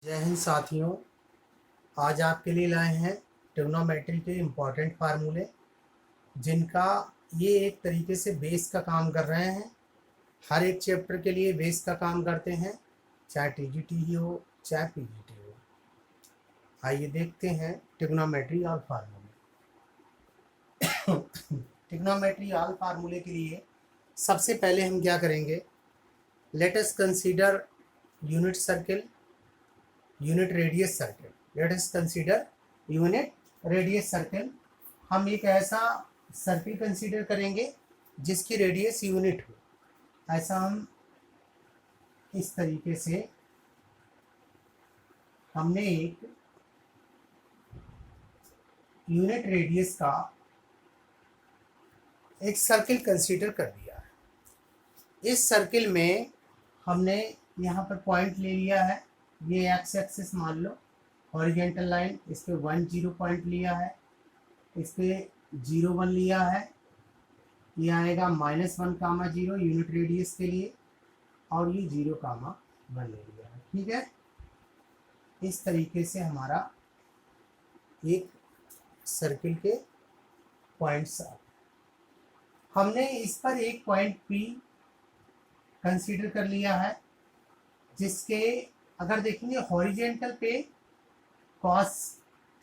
जय हिंद साथियों। आज आपके लिए लाए हैं ट्रिग्नोमेट्री के इम्पॉर्टेंट फार्मूले, जिनका ये एक तरीके से बेस का काम कर रहे हैं। हर एक चैप्टर के लिए बेस का काम करते हैं, चाहे टीजीटी ही हो चाहे पीजीटी हो। आइए देखते हैं ट्रिग्नोमेट्री ऑल फार्मूले। ट्रिग्नोमेट्री ऑल फार्मूले के लिए सबसे पहले हम क्या करेंगे, let us consider unit circle, unit radius circle. Let us consider unit radius circle. हम एक ऐसा सर्किल कंसीडर करेंगे जिसकी रेडियस यूनिट हो। ऐसा हम इस तरीके से हमने एक यूनिट रेडियस का एक सर्किल कंसीडर कर दिया है। इस सर्किल में हमने यहाँ पर पॉइंट ले लिया है, ये एक्स एक्सिस मान लो, हॉरिजेंटल लाइन, इस पे 1 0 पॉइंट लिया है, इस पे 0 1 लिया है, ये आएगा -1, 0 यूनिट रेडियस के लिए, और ये 0, 1 ले लिया है। ठीक है, इस तरीके से हमारा एक सर्किल के पॉइंट्स आ। हमने इस पर एक पॉइंट P कंसीडर कर लिया है, जिसके अगर देखेंगे हॉरिजेंटल पे cos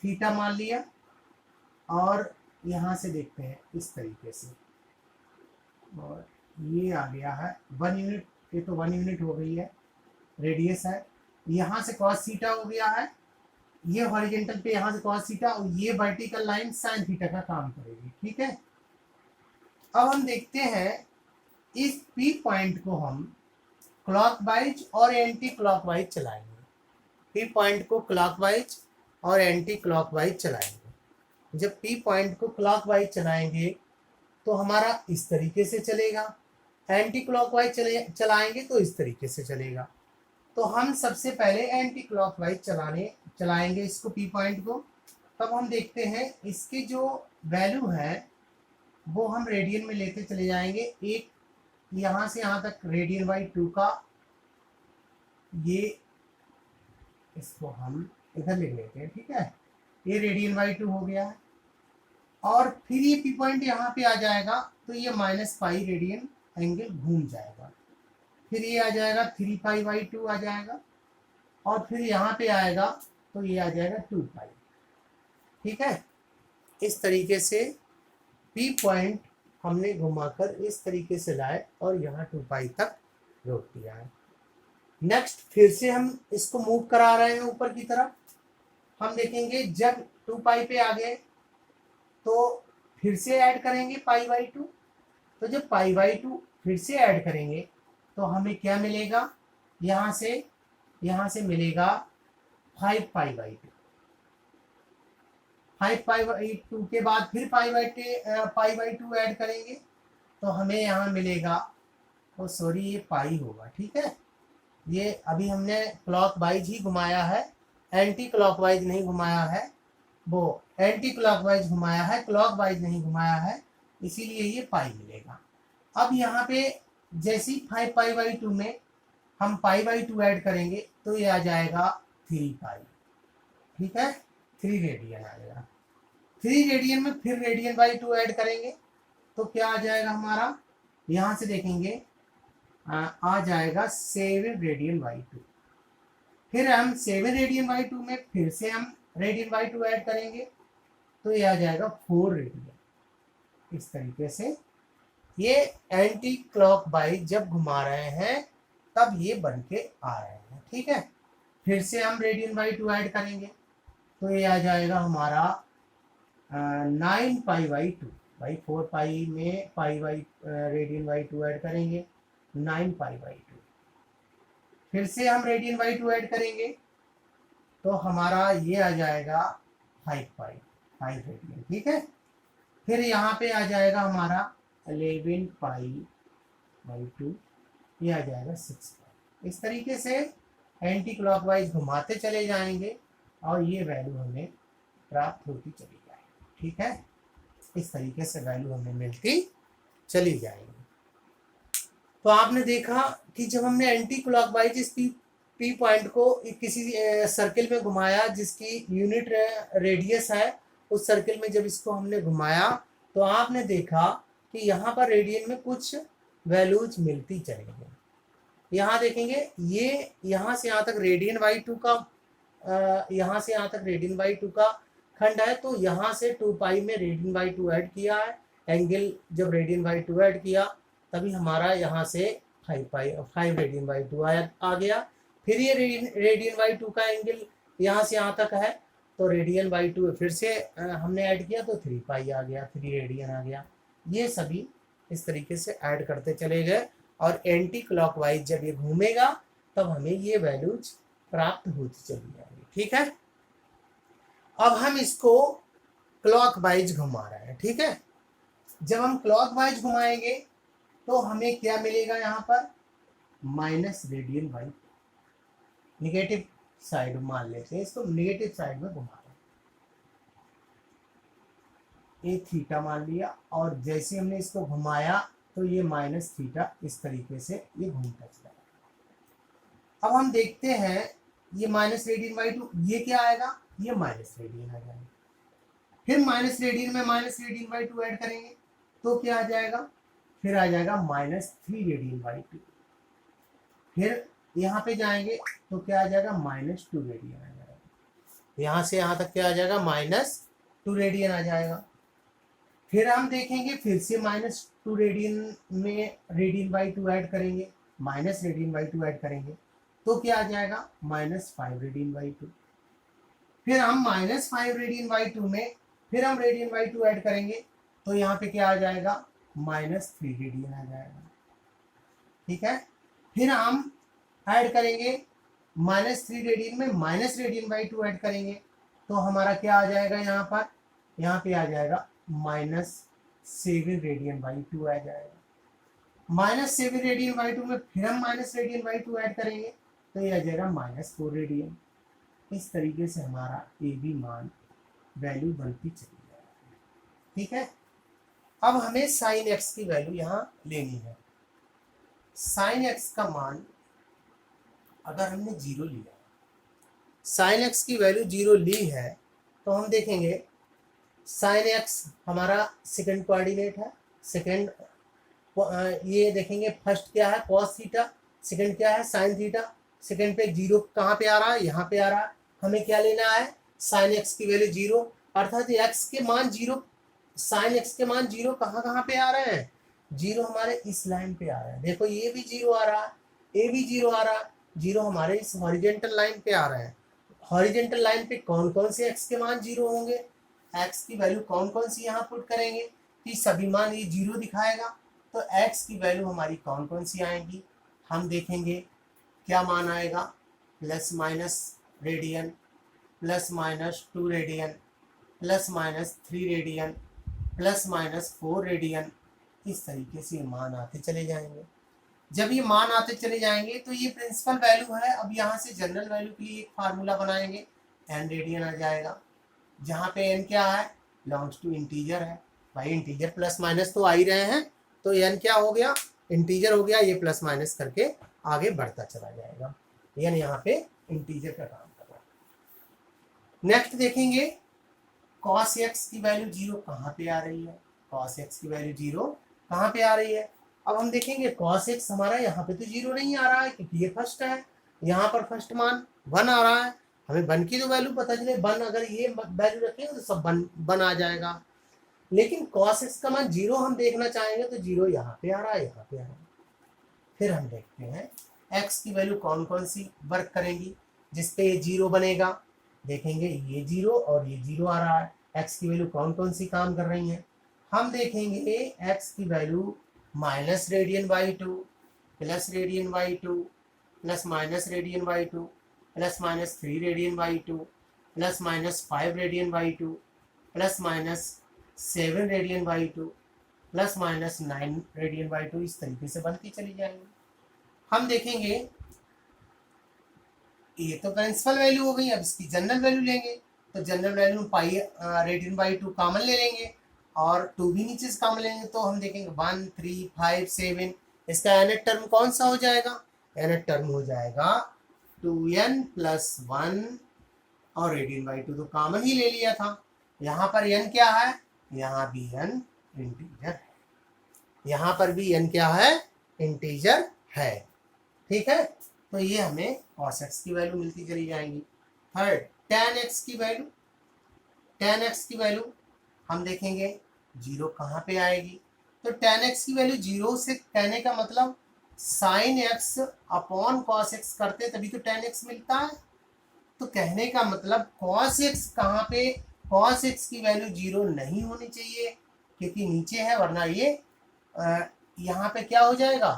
थीटा मान लिया, और यहाँ से देखते हैं इस तरीके से, और ये आ गया है 1 यूनिट। ये तो 1 यूनिट हो गई है, रेडियस है, यहाँ से cos थीटा हो गया है, ये हॉरिजेंटल पे यहाँ से cos थीटा, और ये वर्टिकल लाइन sin थीटा का काम करेगी। ठीक है, अब हम देखते हैं इस P पॉइंट को हम क्लॉकवाइज और एंटी क्लॉकवाइज चलाएंगे। P पॉइंट को क्लॉकवाइज और एंटी क्लॉकवाइज चलाएंगे। जब P पॉइंट को क्लॉकवाइज चलाएंगे तो हमारा इस तरीके से चलेगा, एंटी क्लॉकवाइज चलाएंगे तो इस तरीके से चलेगा। तो हम सबसे पहले एंटी क्लॉकवाइज चलाएंगे इसको P पॉइंट को। तब हम देखते हैं इसकी जो वैल्यू है वो हम रेडियन में लेते चले जाएंगे। एक यहाँ से यहाँ तक रेडियन/2 का, ये इसको हम इधर लिख लेते हैं। ठीक है, ये रेडियन/2 हो गया है, और फिर ये P पॉइंट यहाँ पे आ जाएगा तो ये -पाई रेडियन एंगल घूम जाएगा, फिर ये आ जाएगा 3π/2 आ जाएगा, और फिर यहाँ पे आएगा तो ये आ जाएगा 2π। ठीक है, इस तरीके से P पॉइंट हमने घुमाकर इस तरीके से लाए और यहाँ 2π तक रोक दिया है। नेक्स्ट फिर से हम इसको मूव करा रहे हैं ऊपर की तरफ। हम देखेंगे जब 2π पे आ गए तो फिर से ऐड करेंगे π/2। तो जब π/2 फिर से ऐड करेंगे तो हमें क्या मिलेगा, यहाँ से मिलेगा 5π/2। 5π/2 के बाद फिर π/2 ऐड करेंगे तो हमें यहाँ मिलेगा, तो सॉरी ये पाई होगा। ठीक है, ये अभी हमने क्लॉकवाइज ही घुमाया है, एंटी क्लॉकवाइज नहीं घुमाया है, वो एंटी क्लॉकवाइज घुमाया है, क्लॉकवाइज नहीं घुमाया है, इसीलिए ये पाई मिलेगा। अब यहाँ पे जैसे ही 5π/2 में हम π/2 ऐड करेंगे तो ये आ जाएगा 3π। ठीक है, 3 रेडियन आएगा। 3 रेडियन में फिर रेडियन/2 ऐड करेंगे तो क्या आ जाएगा हमारा, यहाँ से देखेंगे आ जाएगा 7 रेडियन/2। फिर हम 7 रेडियन/2 में फिर से हम रेडियन/2 ऐड करेंगे तो ये आ जाएगा 4 रेडियन। इस तरीके से ये एंटी क्लॉकवाइज जब घुमा रहे हैं तब ये बन के आ रहे हैं। ठीक है, फिर से हम रेडियन/2 ऐड करेंगे तो ये आ जाएगा हमारा 9π/2। भाई 4π में रेडियन/2 ऐड करेंगे 9π/2। फिर से हम रेडियन/2 ऐड करेंगे तो हमारा ये आ जाएगा 5 रेडियन। ठीक है, फिर यहाँ पे आ जाएगा हमारा 11π/2, ये आ जाएगा 6π। इस तरीके से एंटी क्लॉकवाइज घुमाते चले जाएंगे और ये वैल्यू हमें प्राप्त होती चली जाएगी। ठीक है, इस तरीके से वैल्यू हमें मिलती चली जाएगी। तो आपने देखा कि जब हमने एंटी क्लॉकवाइज इस पी पॉइंट को किसी सर्किल में घुमाया जिसकी यूनिट रेडियस है, उस सर्किल में जब इसको हमने घुमाया तो आपने देखा कि यहाँ पर रेडियन में कुछ वैल्यूज मिलती चली गई। यहाँ देखेंगे ये यहाँ से यहाँ तक रेडियन बाई 2 का यहाँ से यहाँ तक रेडियन बाई 2 का खंड है, तो यहाँ से 2 पाई में रेडियन बाई 2 ऐड किया है, एंगल जब रेडियन बाई 2 ऐड किया तभी हमारा यहाँ से 5 रेडियन बाई 2 आ गया। फिर ये रेडियन बाई 2 का एंगल यहाँ से यहाँ तक है, तो रेडियन बाई 2 फिर से हमने ऐड किया तो 3 पाई आ गया, 3 रेडियन आ गया। ये सभी इस तरीके से ऐड करते चले गए और एंटी क्लॉकवाइज जब ये घूमेगा तब हमें ये वैल्यूज प्राप्त होती चली जाएगी। ठीक है, अब हम इसको क्लॉकवाइज घुमा रहे हैं। ठीक है, जब हम क्लॉकवाइज घुमाएंगे तो हमें क्या मिलेगा, यहाँ पर minus radian by 2। Negative side मान लेते हैं, इसको निगेटिव साइड में घुमा रहे हैं, ये थीटा मान लिया, और जैसे हमने इसको घुमाया तो ये माइनस थीटा इस तरीके से ये घूमता चला। अब हम देखते हैं ये माइनस रेडियन बाई 2, ये क्या आएगा, ये माइनस रेडियन आ जाएगा। फिर माइनस रेडियन में माइनस रेडियन बाई 2 ऐड करेंगे तो क्या आ जाएगा, फिर आ जाएगा माइनस 3 रेडियन बाई 2। फिर यहाँ पे जाएंगे तो क्या आ जाएगा, माइनस 2 रेडियन आ जाएगा। यहाँ से यहाँ तक क्या आ जाएगा, माइनस 2 रेडियन आ जाएगा। फिर हम देखेंगे फिर से माइनस 2 रेडियन में रेडियन बाई 2 ऐड करेंगे, माइनस रेडियन बाई 2 ऐड करेंगे तो क्या आ जाएगा, माइनस 5 रेडियन बाई 2। फिर हम माइनस 5 रेडियन बाई 2 में फिर हम रेडियन बाई 2 ऐड करेंगे तो यहाँ पे क्या आ जाएगा, माइनस 3 रेडियन आ जाएगा। ठीक है, फिर हम ऐड करेंगे माइनस 3 रेडियन में माइनस रेडियन बाई 2 ऐड करेंगे तो हमारा क्या आ जाएगा, यहाँ पे आ जाएगा माइनस 7 रेडियन बाई 2 आ जाएगा। माइनस 7 रेडियन बाई 2 में फिर हम माइनस रेडियन बाई 2 ऐड करेंगे तो ये आ जाएगा माइनस 4 रेडियन। इस तरीके से हमारा ए बी मान वैल्यू बनती चली जाएगी। ठीक है, अब हमें साइन एक्स की वैल्यू यहाँ लेनी है। साइन एक्स का मान अगर हमने 0 लिया, साइन एक्स की वैल्यू 0 ली है तो हम देखेंगे साइन एक्स हमारा सेकंड कोऑर्डिनेट है, सेकंड ये देखेंगे फर्स्ट क्या है कॉस थीटा, सेकंड क्या है साइन थीटा। सेकंड पे 0 कहाँ पे आ रहा है, यहाँ पे आ रहा है। हमें क्या लेना है, साइन एक्स की वैल्यू 0, अर्थात एक्स के मान 0, साइन एक्स के मान 0 कहाँ पे आ रहे हैं, 0 हमारे इस लाइन पे आ रहा है। देखो ये भी 0 आ रहा है, ये भी 0 आ रहा है, 0 हमारे इस हॉरिजेंटल लाइन पे आ रहे हैं। हॉरिजेंटल लाइन पे कौन कौन से एक्स के मान 0 होंगे, एक्स की वैल्यू कौन कौन सी यहाँ पुट करेंगे कि सभी मान ये 0 दिखाएगा, तो एक्स की वैल्यू हमारी कौन कौन सी आएंगी, हम देखेंगे क्या मान आएगा, plus minus radian, plus minus 2 radian, plus minus 3 radian, plus minus 4 radian. इस तरीके से मान आते चले जाएंगे। जब ये मान आते चले जाएंगे तो ये प्रिंसिपल वैल्यू है। अब यहाँ से जनरल वैल्यू के लिए एक फार्मूला बनाएंगे, n रेडियन आ जाएगा, जहाँ पे n क्या है, बिलोंग्स टू इंटीजर है। भाई इंटीजर प्लस माइनस तो आ ही रहे हैं, तो n क्या हो गया, इंटीजर हो गया, ये प्लस माइनस करके आगे बढ़ता चला जाएगा। n यहाँ पे इंटीजर का काम कर रहा है। नेक्स्ट देखेंगे cos x की वैल्यू 0 कहाँ पे आ रही है, cos x की वैल्यू 0 कहाँ पे आ रही है। अब हम देखेंगे cos x हमारा यहाँ पे तो 0 नहीं आ रहा है क्योंकि ये फर्स्ट है, यहाँ पर फर्स्ट मान 1 आ रहा है। हमें 1 की तो वैल्यू पता चले, 1 अगर ये वैल्यू रखेंगे तो सब 1 आ जाएगा। लेकिन cos x का मान 0 हम देखना चाहेंगे तो 0 यहाँ पे आ रहा है, यहाँ पे आ रहा है। फिर हम देखते हैं x की वैल्यू कौन कौन सी वर्क करेंगी जिसपे ये 0 बनेगा। देखेंगे ये 0 और ये 0 आ रहा है, x की वैल्यू कौन कौन सी काम कर रही हैं। हम देखेंगे x की value minus radian by 2, plus radian by 2, plus minus radian by 2, plus minus 3 radian by 2, plus minus 5 radian by 2, plus minus 7 radian by 2, plus minus 9 radian by 2। इस तरीके से बनती चली जाएंगी। हम देखेंगे ये तो प्रिंसिपल वैल्यू हो गई, अब इसकी जनरल वैल्यू लेंगे तो general value pi radian by 2 common ले लेंगे और 2 भी नीचे से कॉमन लेंगे तो हम देखेंगे 1 3 5 7। इसका nth टर्म कौन सा हो जाएगा, nth टर्म हो जाएगा 2n प्लस 1 और रेडियन बाई 2 तो कॉमन ही ले लिया था। यहाँ पर n क्या है, यहाँ भी n इंटीजर है, यहाँ पर भी n क्या है, इंटीजर है। ठीक है, तो ये हमें cos x की वैल्यू मिलती चली जाएंगी। थर्ड, tan x की वैल्यू, tan x की वैल्यू हम देखेंगे जीरो कहाँ पे आएगी। तो tan x की वैल्यू जीरो से कहने का मतलब sin x upon cos x करते तभी तो tan x मिलता है। तो कहने का मतलब cos x कहाँ पे, cos x की वैल्यू जीरो नहीं होनी चाहिए क्योंकि नीचे है, वरना ये यहाँ पे क्या हो जाएगा,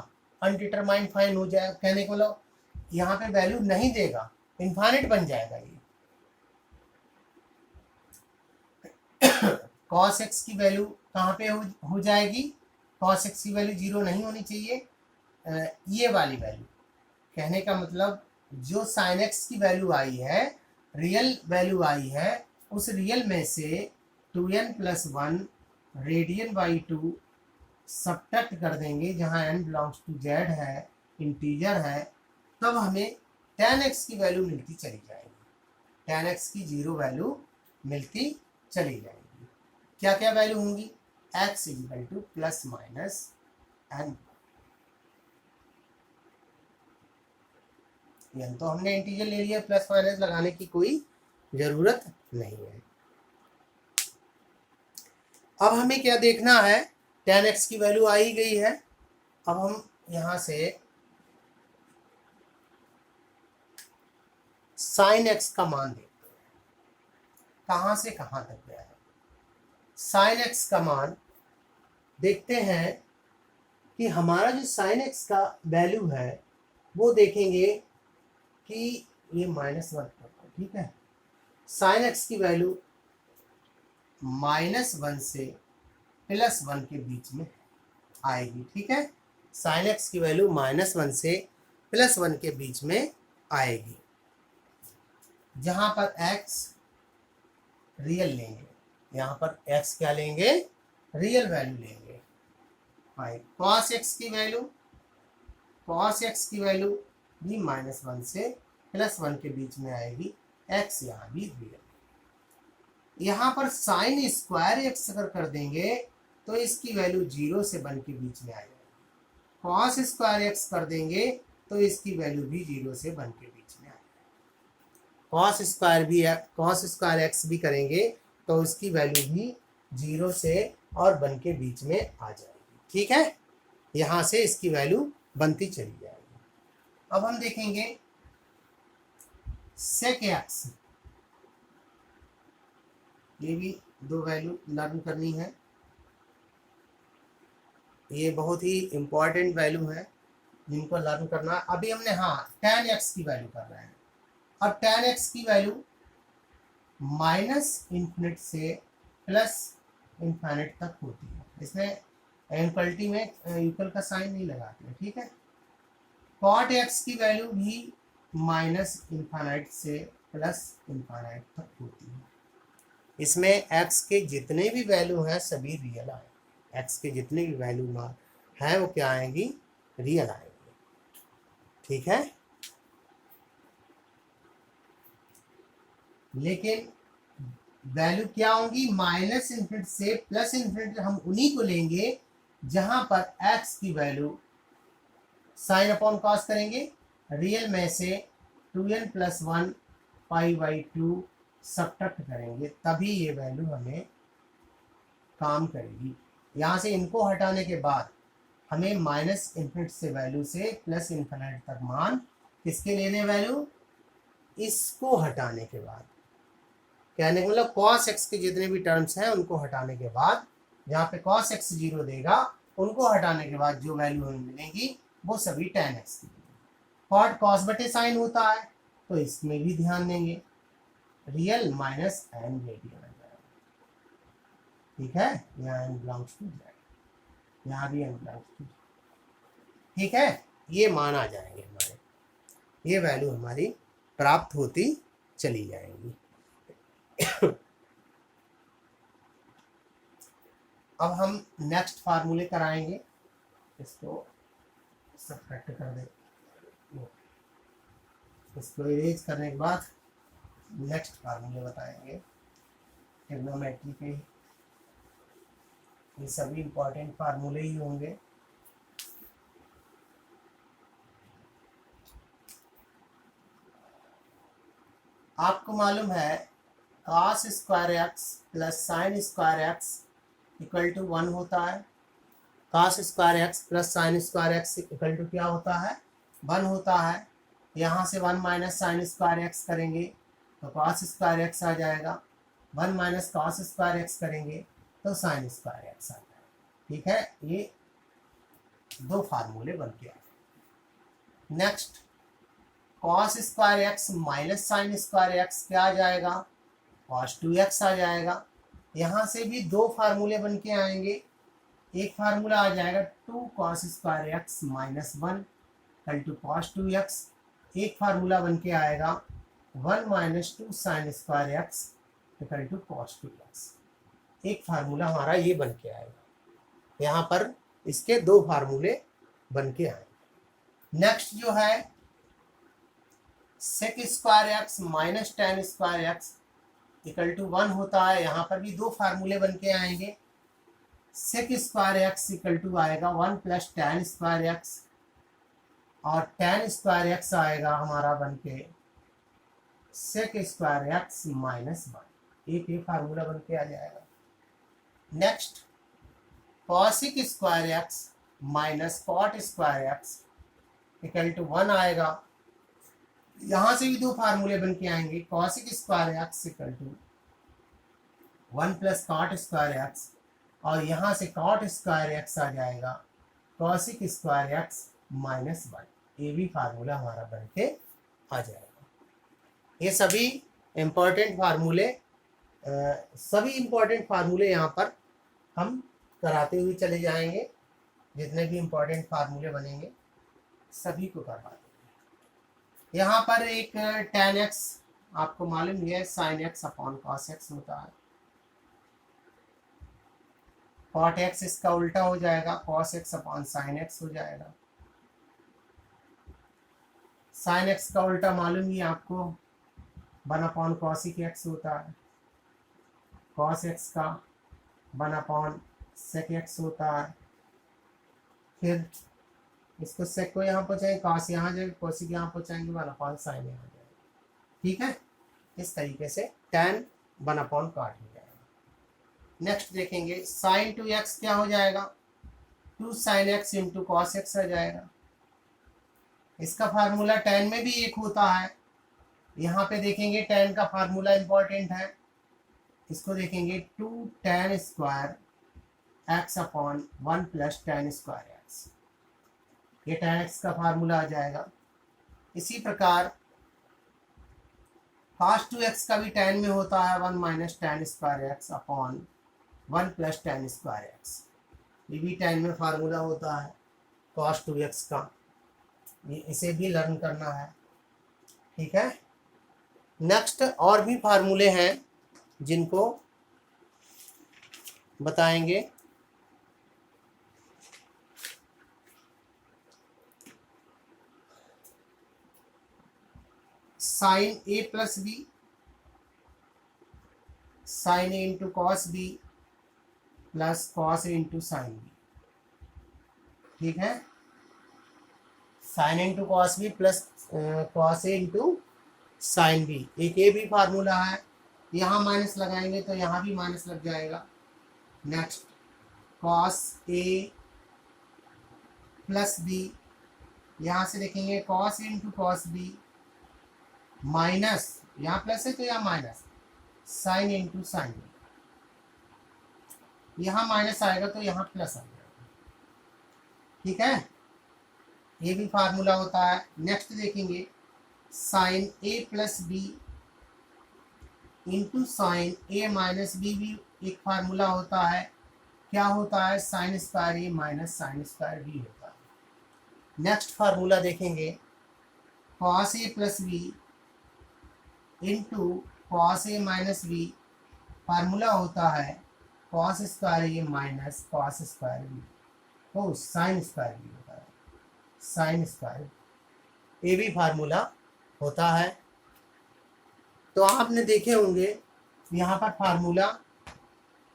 अनडिटरमाइंड फाइन हो जाएगा। कहने को मतलब यहाँ पे वैल्यू नहीं देगा, इनफाइनाइट बन जाएगा ये। cos x की वैल्यू कहाँ पे हो जाएगी, cos x की वैल्यू जीरो नहीं होनी चाहिए, ये वाली वैल्यू। कहने का मतलब जो sin x की वैल्यू आई है, रियल वैल्यू आई है, उस रियल में से 2n plus 1 radian by 2 subtract कर देंगे, जहाँ n बिलोंग्स टू z है, इंटीजर है, तब हमें tan x की वैल्यू मिलती चली जाएगी। tan x की जीरो वैल्यू मिलती चली जाएगी। क्या क्या वैल्यू होंगी, x equal two plus minus n, n तो हमने इंटीजर ले लिया, प्लस माइनस लगाने की कोई जरूरत नहीं है। अब हमें क्या देखना है, tan x की वैल्यू आ ही गई है। अब हम यहां से sin x का मान देखते हैं, कहां से कहां तक गया है। sin x का मान देखते हैं कि हमारा जो sin x का वैल्यू है वो देखेंगे कि ये -1 है, ठीक है। sin x की वैल्यू -1 से +1 के बीच में आएगी, ठीक है। sin x की वैल्यू -1 से +1 के बीच में आएगी, जहां पर x रियल लेंगे, यहाँ पर x क्या लेंगे, रियल वैल्यू लेंगे। cos x की वैल्यू, cos x की वैल्यू भी -1 से +1 के बीच में आएगी, x यहाँ भी रियल। यहाँ पर साइन स्क्वायर x अगर कर देंगे तो इसकी वैल्यू 0 से 1 के बीच में आ जाएगी। cos स्क्वायर x कर देंगे तो इसकी वैल्यू भी 0 से 1 के बीच में आ जाएगी। cos स्क्वायर x भी करेंगे तो इसकी वैल्यू भी 0 से और 1 के बीच में आ जाएगी, ठीक है। यहाँ से इसकी वैल्यू बनती चली जाएगी। अब हम देखेंगे sec x, ये भी दो वैल्यू लर्न करनी है, ये बहुत ही इंपॉर्टेंट वैल्यू है जिनको लर्न करना। अभी हमने tan x की वैल्यू कर रहे हैं। अब tan x की वैल्यू -∞ से +∞ तक होती है, इसमें इनक्वलिटी में इक्वल का साइन नहीं लगाते हैं, ठीक है। cot x की वैल्यू भी -∞ से +∞ तक होती है। इसमें x के जितने भी वैल्यू हैं सभी रियल आएंगे, x के जितने भी वैल्यू हैं वो क्या आएंगी, रियल आएंगे, ठीक है। लेकिन वैल्यू क्या होंगी, -∞ से +∞, हम उन्हीं को लेंगे जहां पर x की वैल्यू साइन अपॉन कॉस करेंगे, रियल में से 2n प्लस 1 π/2 सब्ट्रैक्ट करेंगे, तभी ये वैल्यू हमें काम करेगी। यहाँ से इनको हटाने के बाद हमें -∞ से वैल्यू से +∞ तक मान किसके लेने वैल्यू, इसको हटाने के बाद। कहने का मतलब cos x के जितने भी टर्म्स हैं उनको हटाने के बाद, जहाँ पे cos x 0 देगा उनको हटाने के बाद जो वैल्यू हमें मिलेगी वो सभी tan x की। cot cos बटे साइन होता है तो इसमें भी ध्यान देंगे, रियल माइनस n रेडियन आ जाएगा, ठीक है। यहाँ n बिलोंग्स टू z, यहाँ भी n बिलोंग्स टू, ठीक है। ये मान आ जाएंगे हमारे, ये वैल्यू हमारी प्राप्त होती चली जाएंगी। अब हम नेक्स्ट फार्मूले कराएंगे, इसको सब्ट्रैक्ट कर दे। इसको इरेज करने के बाद नेक्स्ट फार्मूले बताएंगे ट्रिग्नोमेट्री के। ये सभी इंपॉर्टेंट फार्मूले ही होंगे। आपको मालूम है cos square x plus sine square x equal to 1 होता है। cos square x plus sine square x equal to क्या होता है? 1 होता है। यहाँ से 1 माइनस साइन स्क्वायर एक्स करेंगे तो cos स्क्वायर एक्स आ जाएगा, 1 माइनस cos स्क्वायर एक्स करेंगे तो साइन स्क्वायर एक्स आ जाएगा। ठीक है, ये दो फार्मूले बन के आए। Next cos square x minus sign square x क्या आ जाएगा? cos 2x आ जाएगा। यहाँ से भी दो फार्मूले बन के आएंगे। एक फार्मूला आ जाएगा 2 cos square x minus 1 equal to cos 2x। एक फार्मूला बन के आएगा 1 minus 2 sine square x equal to cos 2x। एक फार्मूला हमारा ये बन के आएगा। यहाँ पर इसके दो फार्मूले बन के आएंगे। नेक्स्ट जो है sec square x minus tan square x equal to 1 होता है। यहाँ पर भी दो फार्मूले बन के आएंगे। Sec square x equal to आएगा 1 प्लस टेन स्क्वायर एक्स और टेन स्क्वायर एक्स आएगा हमारा बन के सेक स्क्वायर एक्स माइनस 1। एक फार्मूला बन के आ जाएगा। Next cosec square x minus cot square x equal to 1 आएगा। यहाँ से भी दो फार्मूले बन के आएंगे। Cosec square x equal to 1 plus cot square x और यहाँ से कॉट स्क्वायर एक्स आ जाएगा कॉसिक स्क्वायर एक्स माइनस 1। ये भी फार्मूला हमारा बन के आ जाएगा। ये सभी इम्पोर्टेंट फार्मूले यहाँ पर हम कराते हुए चले जाएंगे। जितने भी इम्पोर्टेंट फार्मूले बनेंगे सभी को करवा देंगे। यहाँ पर एक tan x आपको मालूम है sin x upon cos x होता है। cot x इसका उल्टा हो जाएगा, cos x upon sin x हो जाएगा। sin x का उल्टा मालूम ही आपको 1 अपॉन cosic x होता है। cos x का 1 अपॉन sec x होता है। फिर इसको सेक को यहाँ पहुँचाएंगे, कॉस यहाँ जाएगा, कोसिक यहाँ पहुँचाएंगे, 1 अपॉन साइन यहाँ जाएगा। ठीक है, इस तरीके से tan 1 अपॉन कॉट हो जाएगा। नेक्स्ट देखेंगे साइन 2x क्या हो जाएगा? 2 sine x into cos x आ जाएगा। इसका फार्मूला tan में भी एक होता है। यहाँ पे देखेंगे tan का फार्मूला इंपॉर्टेंट है। इसको देखेंगे 2 tan square x upon 1 plus tan square x। ये tan x का फार्मूला आ जाएगा। इसी प्रकार cos 2x का भी tan में होता है 1 minus tan square x upon 1 plus tan square x। ये भी tan में फार्मूला होता है cos 2x का। ये इसे भी लर्न करना है। ठीक है, नेक्स्ट और भी फार्मूले हैं जिनको बताएंगे। Sine A plus B, sine A into cos B plus cos A into sine B. ठीक है, sine into cos B plus cos A into sine B. एक ये भी फार्मूला है। यहाँ माइनस लगाएंगे तो यहाँ भी माइनस लग जाएगा। Next cos A plus B, यहाँ से देखेंगे cos A into cos B minus, यहाँ प्लस है तो यहाँ minus, sine into sine B. यहाँ माइनस आएगा तो यहाँ प्लस आ जाएगा। ठीक है, ये भी फार्मूला होता है। नेक्स्ट देखेंगे sign A plus B into sign A minus B भी एक फार्मूला होता है। क्या होता है? साइन स्क्वायर ए माइनस साइन स्क्वायर बी होता है। नेक्स्ट फार्मूला देखेंगे cos A plus B into cos A minus B. Formula होता है कॉस स्क्वायर ए माइनस कॉस स्क्वायर बी, तो साइन स्क्वायर बी होता है, साइन स्क्वायर। ये भी फार्मूला होता है। तो आपने देखे होंगे यहाँ पर फार्मूला,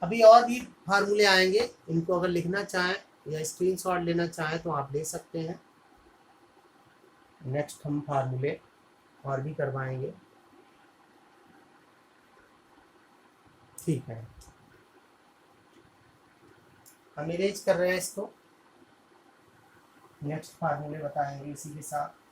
अभी और भी फार्मूले आएंगे, इनको अगर लिखना चाहें या स्क्रीनशॉट लेना चाहें तो आप ले सकते हैं। नेक्स्ट हम फार्मूले और भी करवाएंगे, ठीक है। हम इरेज कर रहे हैं इसको, नेक्स्ट फार्मूले बताएंगे इसी के साथ।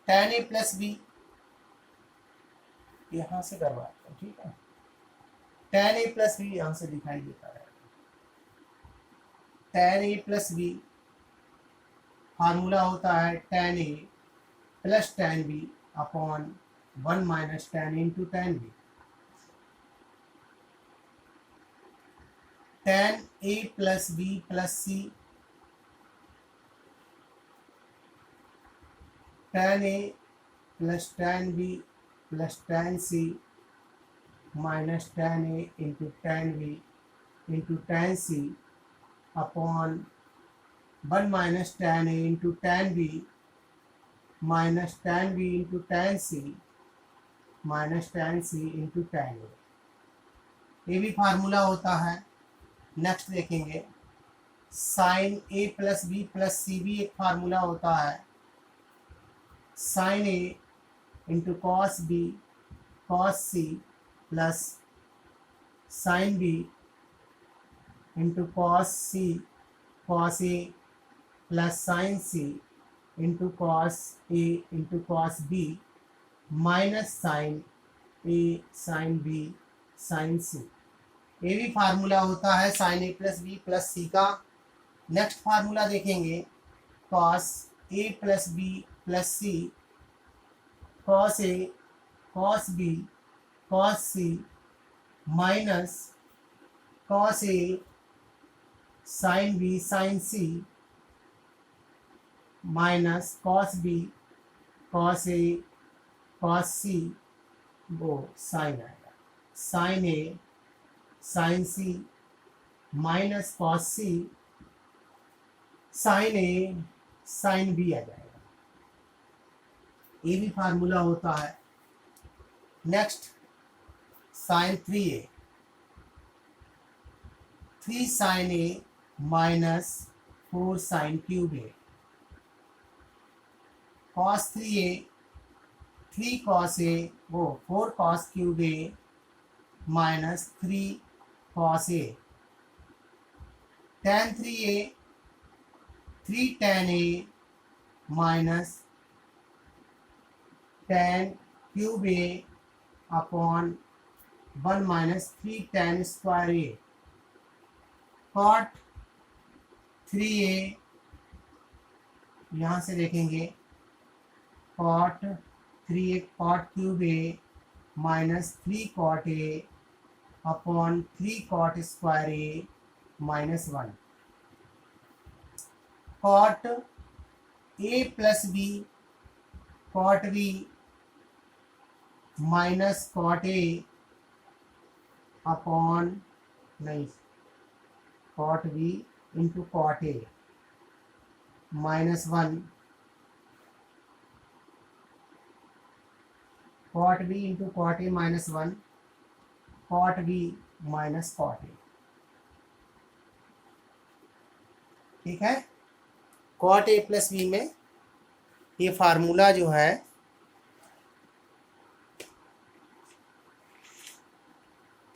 tan a प्लस बी, यहाँ से करवाते हैं, ठीक है। tan a प्लस बी यहाँ से दिखाई देता है। tan a plus B formula होता है tan a plus tan b upon 1 minus tan a into tan b। tan a plus b plus c, tan a plus tan b plus tan c minus tan a into tan b into tan c upon 1 minus tan a into tan b minus tan b into tan c minus tan c into tan a। ये भी formula होता है। Next देखेंगे sine a plus B plus C भी एक formula होता है। Sine a into cos B cos C plus sine B into cos C cos A plus sine C into cos A into cos B minus sine A sine B sine C. ये भी formula होता है sine A plus B plus C का। Next formula देखेंगे cos A plus B plus C cos A cos B cos C minus cos A sine B sine C minus cos B cos A cos सी, वो sign आएगा, sign A sine C minus cos C sine A sine B आ जाएगा। ये भी formula होता है। Next sign 3a 3 sign A minus 4 sine cube A cos 3a 3 cos A वो 4 cos cube A minus 3 cos A tan 3a 3 tan a minus tan cube a upon 1 minus 3 tan square a cot 3a, यहाँ से देखेंगे cot 3a cot cube a minus 3 cot a upon 3 cot square a minus 1 cot a plus B cot b minus cot a upon नहीं cot b into cot a minus 1 cot b into cot a minus 1 cot b minus cot a, ठीक है। Cot a plus B में ये formula जो है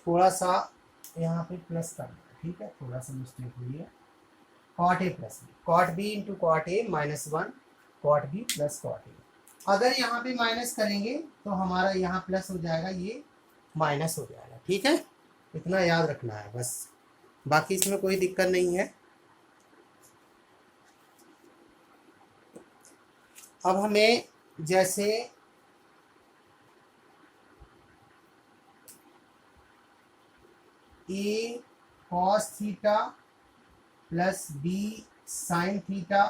थोड़ा सा यहाँ पे प्लस करना है, ठीक है, थोड़ा सा मिस्टेक हुई है। Cot A plus B cot B into cot A minus 1 cot B plus cot A. अगर यहाँ पे माइनस करेंगे तो हमारा यहाँ प्लस हो जाएगा, ये माइनस हो जाएगा, ठीक है। इतना याद रखना है बस, बाकी इसमें कोई दिक्कत नहीं है। अब हमें जैसे A cos theta plus B sine theta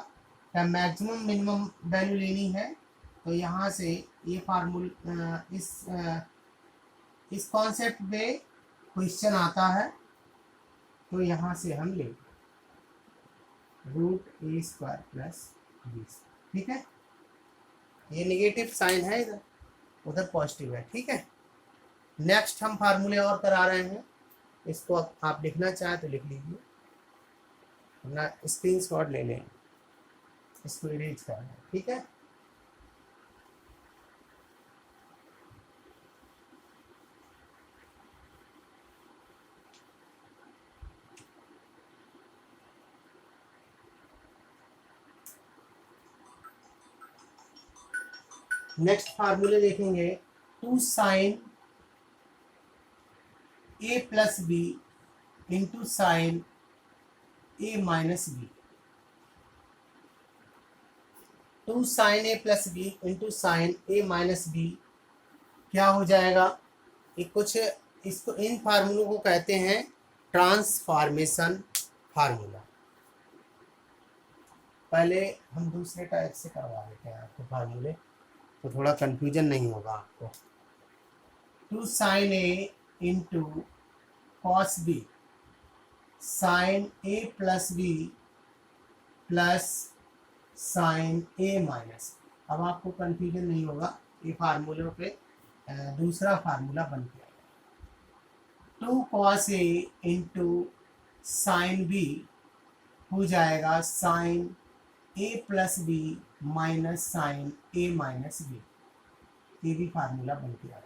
का मैक्सिमम मिनिमम वैल्यू लेनी है, तो यहाँ से ये फार्मूला इस कॉन्सेप्ट पे क्वेश्चन आता है। तो यहाँ से हम ले √a² प्लस b²। ठीक है, ये नेगेटिव साइन है, इधर उधर पॉजिटिव है। ठीक है, नेक्स्ट हम फार्मूले और करा रहे हैं, इसको आप लिखना चाहें तो लिख लीजिए, अपना स्क्रीनशॉट ले लें, इसको इरेज करना है। ठीक है, नेक्स्ट फार्मूले देखेंगे, 2 sin a plus B into sine a minus B. 2 sin a plus B into sine a minus B क्या हो जाएगा? एक कुछ इसको, इन फार्मूलों को कहते हैं ट्रांसफॉर्मेशन फार्मूला। पहले हम दूसरे टाइप से करवा लेते हैं आपको फार्मूले, तो थोड़ा कंफ्यूजन नहीं होगा आपको। 2 sin a into cos B sine a plus B plus sine a minus. अब आपको कंफ्यूजन नहीं होगा, ये फार्मूलों पे दूसरा फार्मूला बन गया। 2 cos a into sine B हो जाएगा sine a plus B minus sine a minus B, ये भी फार्मूला बन के आ गया।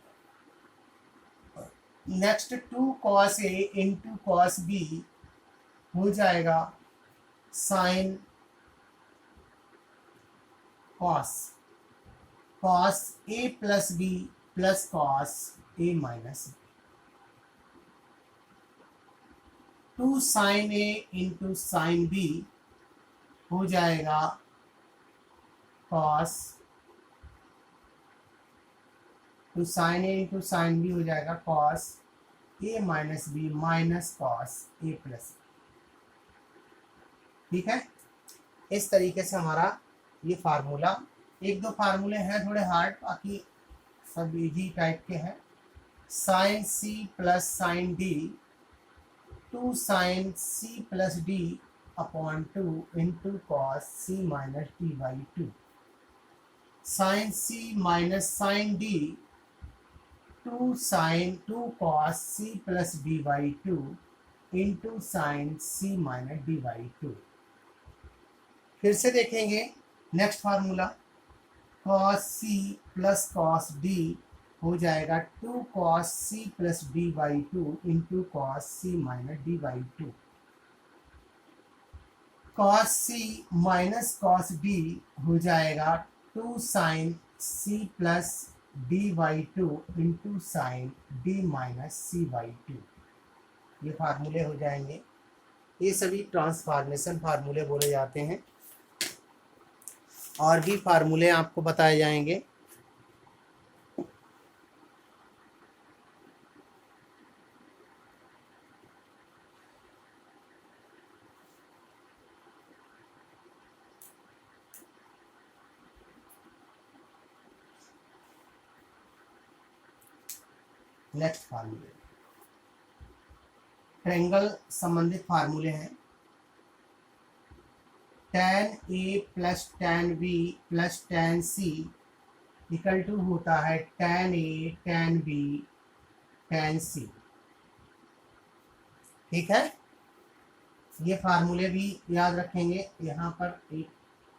Next 2 cos a into cos B हो जाएगा sine cos a plus B plus cos a minus B. 2 sin a into sine B हो जाएगा cos, 2 sin a into sine B हो जाएगा cos a minus B minus cos a plus. ठीक है, इस तरीके से हमारा ये फार्मूला, एक दो फार्मूले हैं थोड़े हार्ड, बाकी सब इजी टाइप के हैं। Sine c plus sine d, 2 sin c plus d upon 2 into cos c minus d by 2। Sine c minus sine d, 2 cos c plus d by 2 into sine c minus d by 2। फिर से देखेंगे next formula, cos c plus cos d हो जाएगा 2 cos c plus d by 2 into cos c minus d by 2। cos c minus cos d हो जाएगा 2 sin c plus d by 2 into sign d minus c by 2। ये फार्मूले हो जाएंगे, ये सभी ट्रांसफॉर्मेशन फार्मूले बोले जाते हैं। और भी फार्मूले आपको बताए जाएंगे। नेक्स्ट फार्मूले ट्रायंगल संबंधित फार्मूले हैं। tan a plus tan b plus tan c equal to होता है tan a tan b tan c। ठीक है, ये फार्मूले भी याद रखेंगे। यहाँ पर एक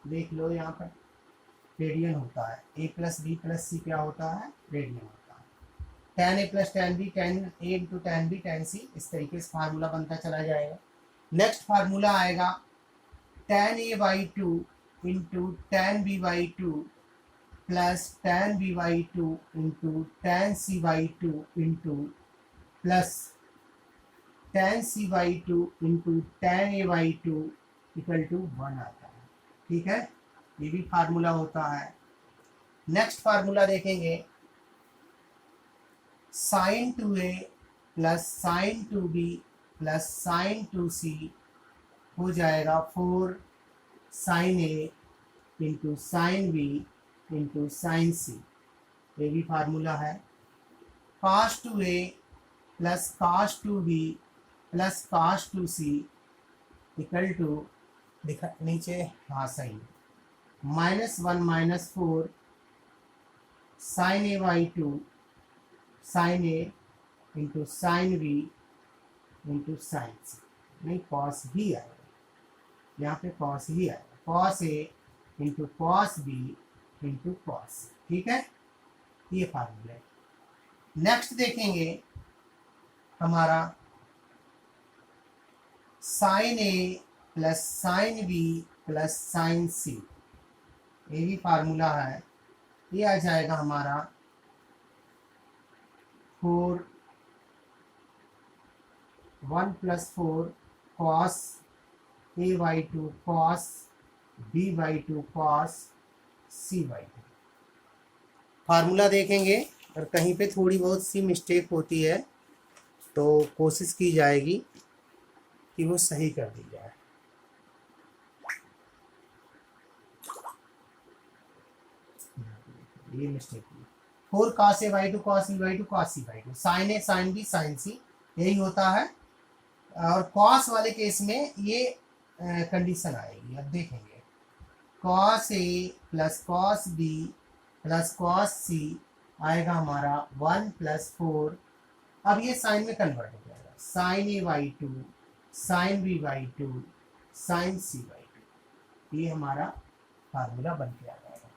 देख लो, यहाँ पर रेडियन होता है, a plus b plus c क्या होता है? रेडियन होता है। tan a plus tan b tan a into tan b tan c, इस तरीके से फार्मूला बनता चला जाएगा। नेक्स्ट फार्मूला आएगा tan a by 2 into tan b by 2 plus tan b by 2 into tan c by 2 into plus tan c by 2 into tan a by 2 equal to 1 आता है। ठीक है, ये भी फार्मूला होता है। नेक्स्ट फार्मूला देखेंगे, sin 2a plus sin 2b plus sin 2c हो जाएगा 4 sin a into sine B into sine C, ये भी फार्मूला है। cos 2a plus cos 2b plus cos 2c equal to दिखा नीचे, हाँ सही, -1 - 4 sin a by 2 sin a into sine B into sine C, नहीं कॉस ही आएगा, यहाँ पे कॉस ही आएगा, cos A into cos B into cos, ठीक है, ये फार्मूला है। नेक्स्ट देखेंगे हमारा sine A plus sine B plus sine C, ये भी फार्मूला है, ये आ जाएगा हमारा 1 + 4 cos a by 2 cos b by 2 cos c by 2। Formula देखेंगे और कहीं पे थोड़ी बहुत सी मिस्टेक होती है तो कोशिश की जाएगी कि वो सही कर दी जाए। ये मिस्टेक है, 4 cos a by 2 cos b by 2 cos c by 2, sine A sine B sine C, यही होता है। और कॉस वाले केस में ये कंडीशन आएगी, अब देखेंगे cos a plus cos b plus cos c आएगा हमारा 1 + 4, अब ये साइन में कन्वर्ट हो जाएगा, sine A by 2 sine B by 2 sine C by 2, ये हमारा फार्मूला बन के आ जाएगा।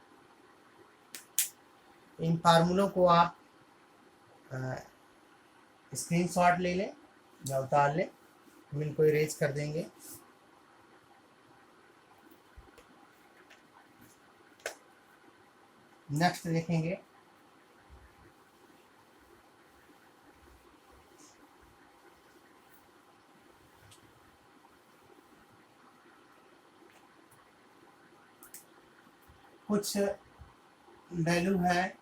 इन फार्मूलों को आप स्क्रीनशॉट ले लें या उतार लें, हम इनको इरेज कर देंगे। नेक्स्ट देखेंगे कुछ वैल्यू है,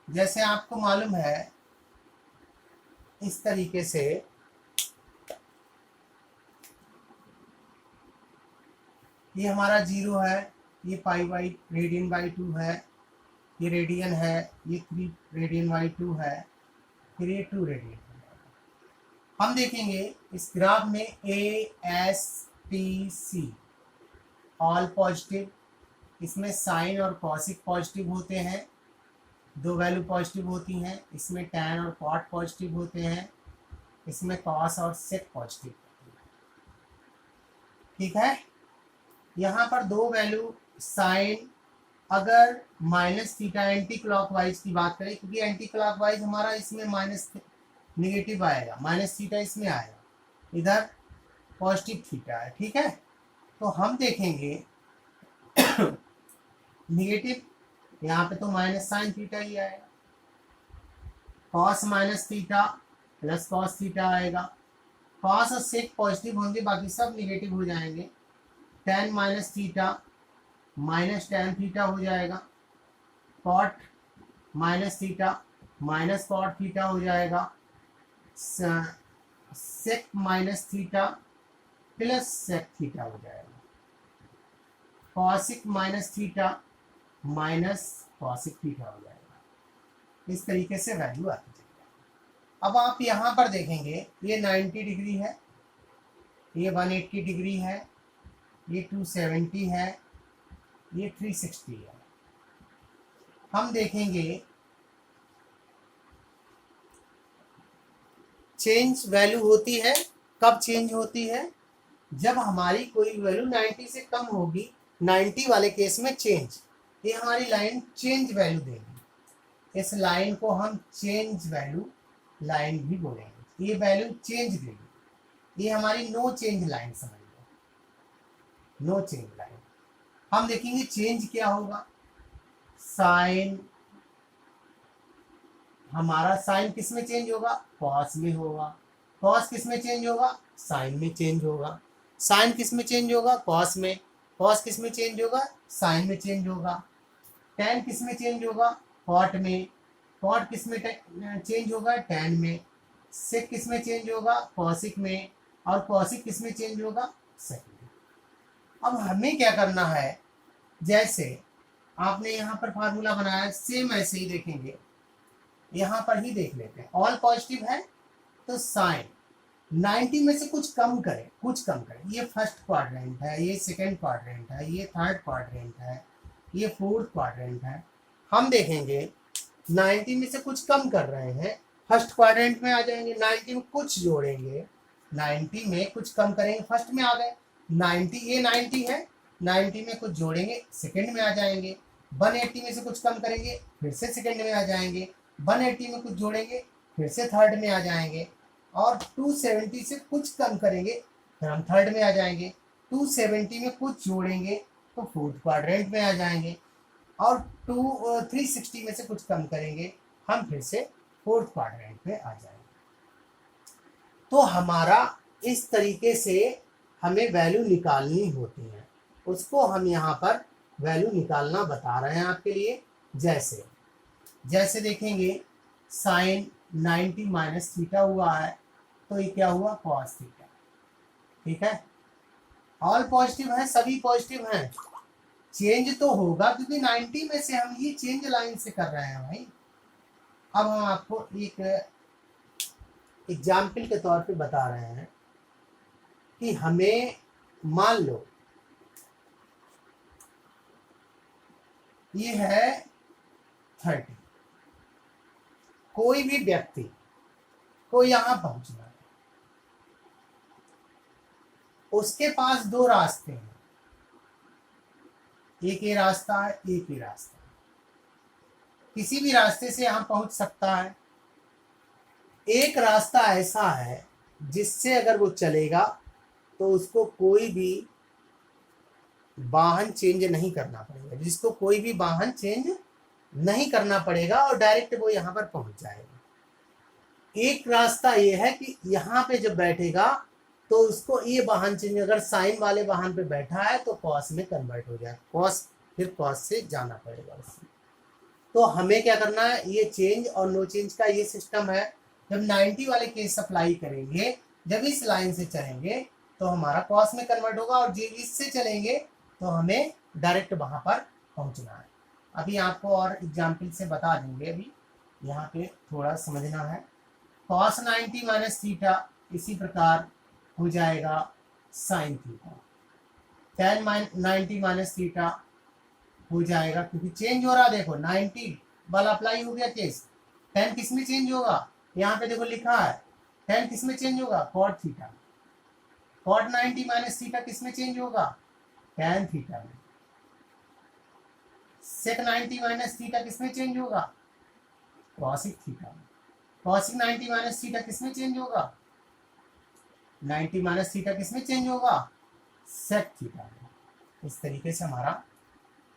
जैसे आपको मालूम है इस तरीके से ये हमारा 0 है, ये पाई बाई रेडियन बाई 2 है, ये रेडियन है, ये 3 रेडियन बाई 2 है, फिर ये 2 रेडियन है। हम देखेंगे इस ग्राफ में A S T C all positive, इसमें साइन और कॉसिक पॉजिटिव होते हैं, 2 वैल्यू पॉजिटिव होती हैं, इसमें टैन और कॉट पॉजिटिव होते हैं, इसमें कॉस और सेक पॉजिटिव होती है, ठीक है। यहाँ पर 2 वैल्यू साइन, अगर -θ एंटी क्लॉकवाइज की बात करें, क्योंकि एंटी क्लॉकवाइज हमारा इसमें माइनस नेगेटिव आएगा, -θ इसमें आएगा, इधर पॉजिटिव थीटा है, ठीक है। तो हम देखेंगे नेगेटिव, यहाँ पे तो माइनस साइन थीटा ही आएगा, कॉस -θ प्लस कॉस थीटा आएगा, कॉस और सेक पॉजिटिव होंगे, बाकी सब नेगेटिव हो जाएंगे, tan -θ माइनस tan थीटा हो जाएगा, cot -θ माइनस कॉट थीटा हो जाएगा, सेक -θ प्लस सेक थीटा हो जाएगा, कॉसिक -θ माइनस कॉसिक थीटा हो जाएगा। इस तरीके से वैल्यू आती जाएगी। अब आप यहाँ पर देखेंगे ये 90 डिग्री है, ये 180 डिग्री है, ये 270 है, ये 360 है। हम देखेंगे चेंज वैल्यू होती है, कब चेंज होती है, जब हमारी कोई वैल्यू 90 से कम होगी, 90 वाले केस में चेंज, ये हमारी लाइन चेंज वैल्यू देगी, इस लाइन को हम चेंज वैल्यू लाइन भी बोलेंगे, ये वैल्यू चेंज देगी, ये हमारी नो चेंज लाइन समझ लो, नो चेंज लाइन। हम देखेंगे चेंज क्या होगा, साइन, हमारा साइन किस में चेंज होगा, कॉस में होगा, कॉस किस में चेंज होगा, साइन में चेंज होगा, साइन किस में चेंज होगा, कॉस में, कॉस किस में चेंज होगा, साइन में चेंज होगा, टैन किस में चेंज होगा, कॉट में, कॉट किस में चेंज होगा, टैन में, सेक किस में चेंज होगा, कॉसिक में, और कॉसिक किस में चेंज होगा, सेक में। अब हमें क्या करना है, जैसे आपने यहाँ पर फार्मूला बनाया सेम ऐसे ही देखेंगे, यहाँ पर ही देख लेते हैं, ऑल पॉजिटिव है तो साइन 90 में से कुछ कम करें। ये फर्स्ट क्वाड्रेंट है, ये सेकंड क्वाड्रेंट है, ये थर्ड क्वाड्रेंट है, ये फोर्थ क्वाड्रेंट है। हम देखेंगे 90 में से कुछ कम कर रहे हैं, फर्स्ट क्वाड्रेंट में आ जाएंगे, 90 में कुछ जोड़ेंगे, 90 में कुछ कम करेंगे, फर्स्ट में आ गए। 90 ये 90 है, 90 में कुछ जोड़ेंगे, सेकंड में आ जाएंगे। 180 में से कुछ कम करेंगे, फिर से सेकंड में आ जाएंगे। 180 में कुछ जोड़ेंगे, फिर से थर्ड में आ जाएंगे। और 270 से कुछ कम करेंगे, फिर हम थर्ड में आ जाएंगे। 270 में कुछ जोड़ेंगे तो फोर्थ क्वाड्रेंट में आ जाएंगे। और 360 में से कुछ कम करेंगे, हम फिर से फोर्थ क्वाड्रेंट में आ जाएंगे। तो हमारा इस तरीके से हमें वैल्यू निकालनी होती है, उसको हम यहाँ पर वैल्यू निकालना बता रहे हैं आपके लिए। जैसे जैसे देखेंगे साइन 90 माइनस थीटा हुआ है, तो ये क्या हुआ, कॉस थीटा। ठीक है, ऑल पॉजिटिव है, सभी पॉजिटिव हैं, चेंज तो होगा क्योंकि 90 में से हम ये चेंज लाइन से कर रहे हैं भाई। अब हम आपको एक एग्जाम्पल के तौर पे बता रहे हैं कि हमें मान लो ये है 30, कोई भी व्यक्ति को यहां पहुंचना है, उसके पास दो रास्ते हैं, एक ये रास्ता है, एक ही रास्ता है, किसी भी रास्ते से यहां पहुंच सकता है। एक रास्ता ऐसा है जिससे अगर वो चलेगा तो उसको कोई भी वाहन चेंज नहीं करना पड़ेगा, जिसको कोई भी वाहन चेंज नहीं करना पड़ेगा और डायरेक्ट वो यहाँ पर पहुंच जाएगा। एक रास्ता ये है कि यहाँ पे जब बैठेगा तो उसको ये वाहन चेंज, अगर साइन वाले वाहन पे बैठा है तो कॉस में कन्वर्ट हो जाए, कॉस फिर कॉस से जाना पड़ेगा उसमें। तो हमें क्या करना है, ये चेंज और नो चेंज का ये सिस्टम है। जब 90 वाले केस अप्लाई करेंगे, जब इस लाइन से चलेंगे तो हमारा कॉस में कन्वर्ट होगा, और जब इससे चलेंगे तो हमें डायरेक्ट वहां पर पहुंचना है। अभी आपको और एग्जाम्पल से बता देंगे, अभी यहाँ पे थोड़ा समझना है। कॉस 90 माइनस थीटा इसी प्रकार हो जाएगा sine theta. tan 90 minus theta हो जाएगा, क्योंकि चेंज हो रहा, देखो 90 वाला अप्लाई हो गया केस। tan किस में चेंज होगा, यहाँ पे देखो लिखा है, tan किस में चेंज होगा, cot theta. Cot 90 minus theta किस में चेंज होगा, tan थीटा में। सेक 90 माइनस थीटा किस में चेंज होगा, कॉसिक थीटा में। कॉसिक 90 माइनस थीटा किस में चेंज होगा, 90 माइनस थीटा किस में चेंज होगा, सेक थीटा में। इस तरीके से हमारा,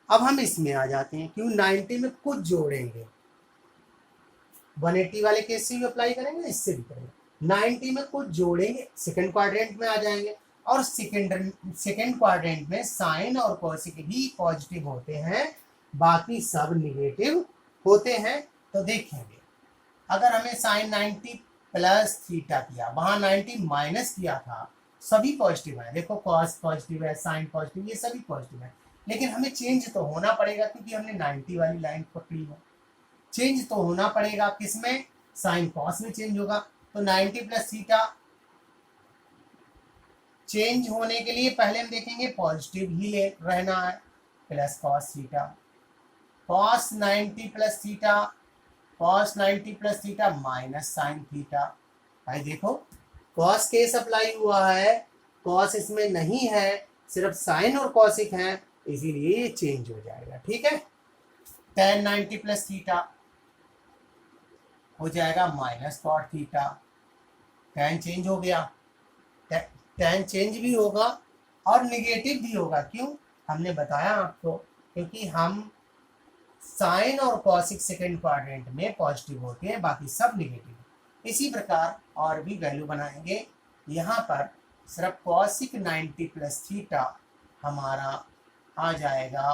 अब हम इसमें आ जाते हैं, क्यों 90 में कुछ जोड़ेंगे, 180 वाले केस से भी अप्लाई करेंगे, इससे भी करेंगे। 90 में कुछ जोड़ेंगे, सेकंड क्वाड्रेंट में आ जाएंगे, और सेकंड क्वाड्रेंट में साइन और कोसिक ही पॉजिटिव होते हैं, बाकी सब निगेटिव होते हैं। तो देखेंगे अगर हमें साइन 90 प्लस थीटा किया, वहां 90 माइनस किया था, सभी पॉजिटिव है, देखो कॉस पॉजिटिव है, साइन पॉजिटिव, ये सभी पॉजिटिव है, लेकिन हमें चेंज तो होना पड़ेगा क्योंकि हमने 90 वाली लाइन पकड़ी है। चेंज तो होना पड़ेगा, किसमें, साइन कॉस में चेंज होगा। तो 90 प्लस थीटा चेंज होने के लिए पहले हम देखेंगे पॉजिटिव ही ले रहना है, plus cos theta. Cos 90 plus theta, cos 90 plus theta minus sine theta. भाई देखो कॉस केस अप्लाई हुआ है, कॉस इसमें नहीं है, सिर्फ साइन और कॉसिक है, इसीलिए ये चेंज हो जाएगा। ठीक है, tan 90 प्लस थीटा हो जाएगा minus cot theta. tan change हो गया, tan चेंज भी होगा और निगेटिव भी होगा। क्यों, हमने बताया आपको, क्योंकि हम साइन और कॉसिक सेकंड क्वाड्रेंट में पॉजिटिव होते हैं, बाकी सब निगेटिव। इसी प्रकार और भी वैल्यू बनाएंगे। यहाँ पर सिर्फ कॉसिक 90 प्लस थीटा हमारा आ जाएगा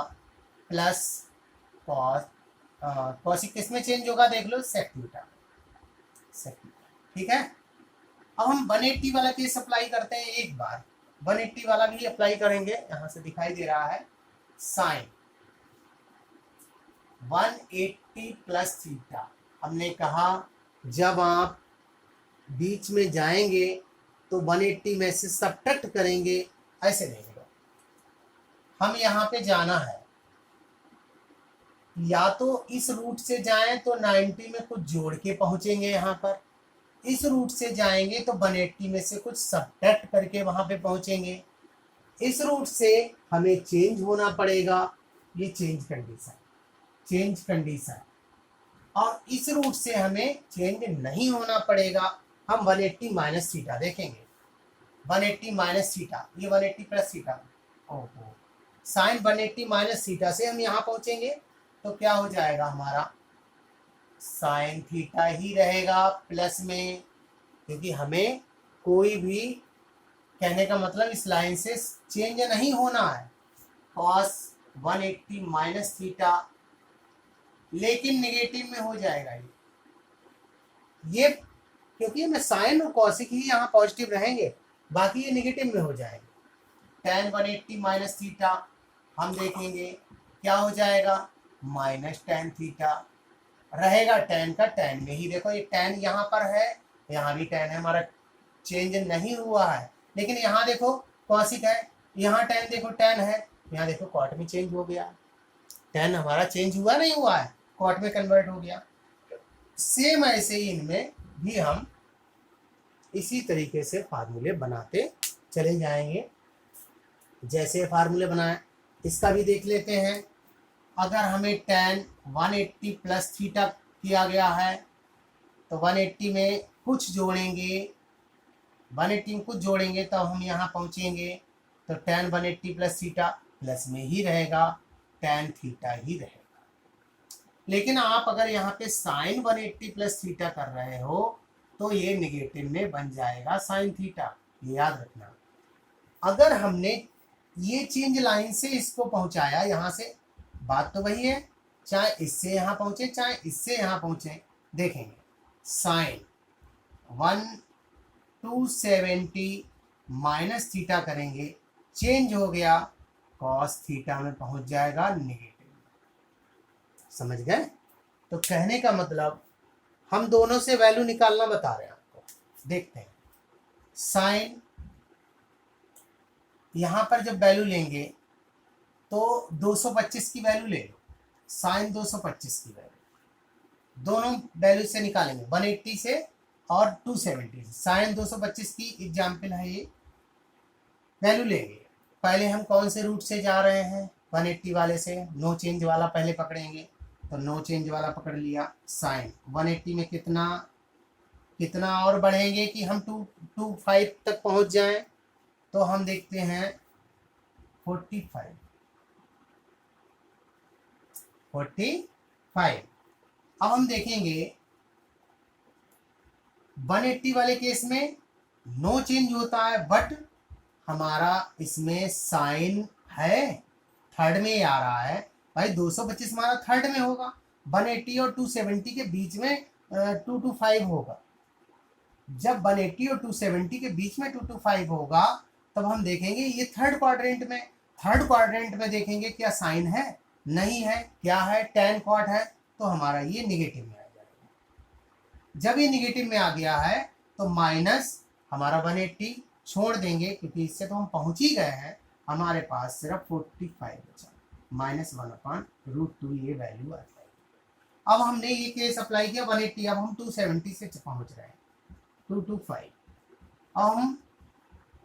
प्लस कॉस, कॉसिक किस में चेंज होगा, देख लो, सेक थीटा। ठीक है, अब हम 180 वाला केस अप्लाई करते हैं एक बार। 180 वाला भी अप्लाई करेंगे, यहां से दिखाई दे रहा है साइन 180 प्लस थीटा। हमने कहा जब आप बीच में जाएंगे तो 180 में से सब्ट्रैक्ट करेंगे, ऐसे नहीं होगा। हम यहाँ पे जाना है, या तो इस रूट से जाएं तो 90 में कुछ जोड़ के पहुंचेंगे यहाँ पर, इस रूट से जाएंगे तो 180 में से कुछ सब्ट्रैक्ट करके वहां पे पहुंचेंगे, इस रूट से हमें चेंज होना पड़ेगा, ये चेंज कंडीशन, और इस रूट से हमें चेंज नहीं होना पड़ेगा। हम 180 माइनस थीटा देखेंगे, 180 माइनस थीटा, ये 180 प्लस थीटा, ओहो, साइन 180 माइनस थीटा से हम यहाँ पहुंचेंगे तो क्या हो जाएगा हमारा, साइन थीटा ही रहेगा प्लस में, क्योंकि हमें कोई भी, कहने का मतलब इस लाइन से चेंज नहीं होना है, cos 180 माइनस थीटा, लेकिन नेगेटिव में हो जाएगा ये क्योंकि मैं साइन और कॉसिक ही यहाँ पॉजिटिव रहेंगे, बाकी ये नेगेटिव में हो जाएंगे। tan 180 माइनस थीटा हम देखेंगे क्या हो जाएगा, माइनस tan थीटा रहेगा, tan का tan में ही, देखो ये tan यहाँ पर है, यहाँ भी tan है, हमारा चेंज नहीं हुआ है, लेकिन यहाँ देखो कॉसिक है, यहाँ tan देखो tan है, यहाँ देखो कॉट में चेंज हो गया, tan हमारा चेंज हुआ नहीं हुआ है, कॉट में कन्वर्ट हो गया। सेम ऐसे ही इनमें भी हम इसी तरीके से फार्मूले बनाते चले जाएंगे। जैसे फार्मूले बनाए इसका भी देख लेते हैं। अगर हमें tan 180 प्लस थीटा किया गया है तो 180 में कुछ जोड़ेंगे, 180 में कुछ जोड़ेंगे तो हम यहाँ पहुँचेंगे तो tan 180 प्लस थीटा प्लस में ही रहेगा, tan थीटा ही रहेगा। लेकिन आप अगर यहाँ पे साइन 180 प्लस थीटा कर रहे हो तो ये निगेटिव में बन जाएगा साइन थीटा, ये याद रखना। अगर हमने ये चेंज लाइन से इसको पहुंचाया, यहाँ से बात तो वही है, चाहे इससे यहाँ पहुंचे चाहे इससे यहाँ पहुंचे, देखेंगे साइन 270 माइनस थीटा करेंगे, चेंज हो गया, कॉस थीटा में पहुंच जाएगा नेगेटिव। समझ गए? तो कहने का मतलब हम दोनों से वैल्यू निकालना बता रहे हैं आपको। देखते हैं साइन, यहां पर जब वैल्यू लेंगे तो 225 की वैल्यू ले लो, साइन 225 की वैल्यू दोनों वैल्यू से निकालेंगे, 180 से और 270 से। साइन 225 की एग्जाम्पल है ये, वैल्यू लेंगे। पहले हम कौन से रूट से जा रहे हैं, 180 वाले से, नो चेंज वाला पहले पकड़ेंगे, तो नो चेंज वाला पकड़ लिया। साइन 180 में कितना और बढ़ेंगे कि हम 225 तक पहुंच जाएं, तो हम देखते हैं 45। अब हम देखेंगे 180 वाले केस में नो चेंज होता है, बट हमारा इसमें साइन है, थर्ड में आ रहा है भाई, 225 हमारा थर्ड में होगा, 180 और 270 के बीच में 225 होगा। जब 180 और 270 के बीच में 225 होगा तब हम देखेंगे ये थर्ड क्वाड्रेंट में देखेंगे क्या साइन है, नहीं है, क्या है, tan कॉट है, तो हमारा ये निगेटिव में आ जाएगा। जब ये निगेटिव में आ गया है तो माइनस हमारा 180 छोड़ देंगे, क्योंकि इससे तो हम पहुंच ही गए हैं, हमारे पास सिर्फ 45 बचा, -1/√2 ये वैल्यू आ जाएगी। अब हमने ये केस अप्लाई किया 180, अब हम 270 से पहुंच रहे हैं 225। अब हम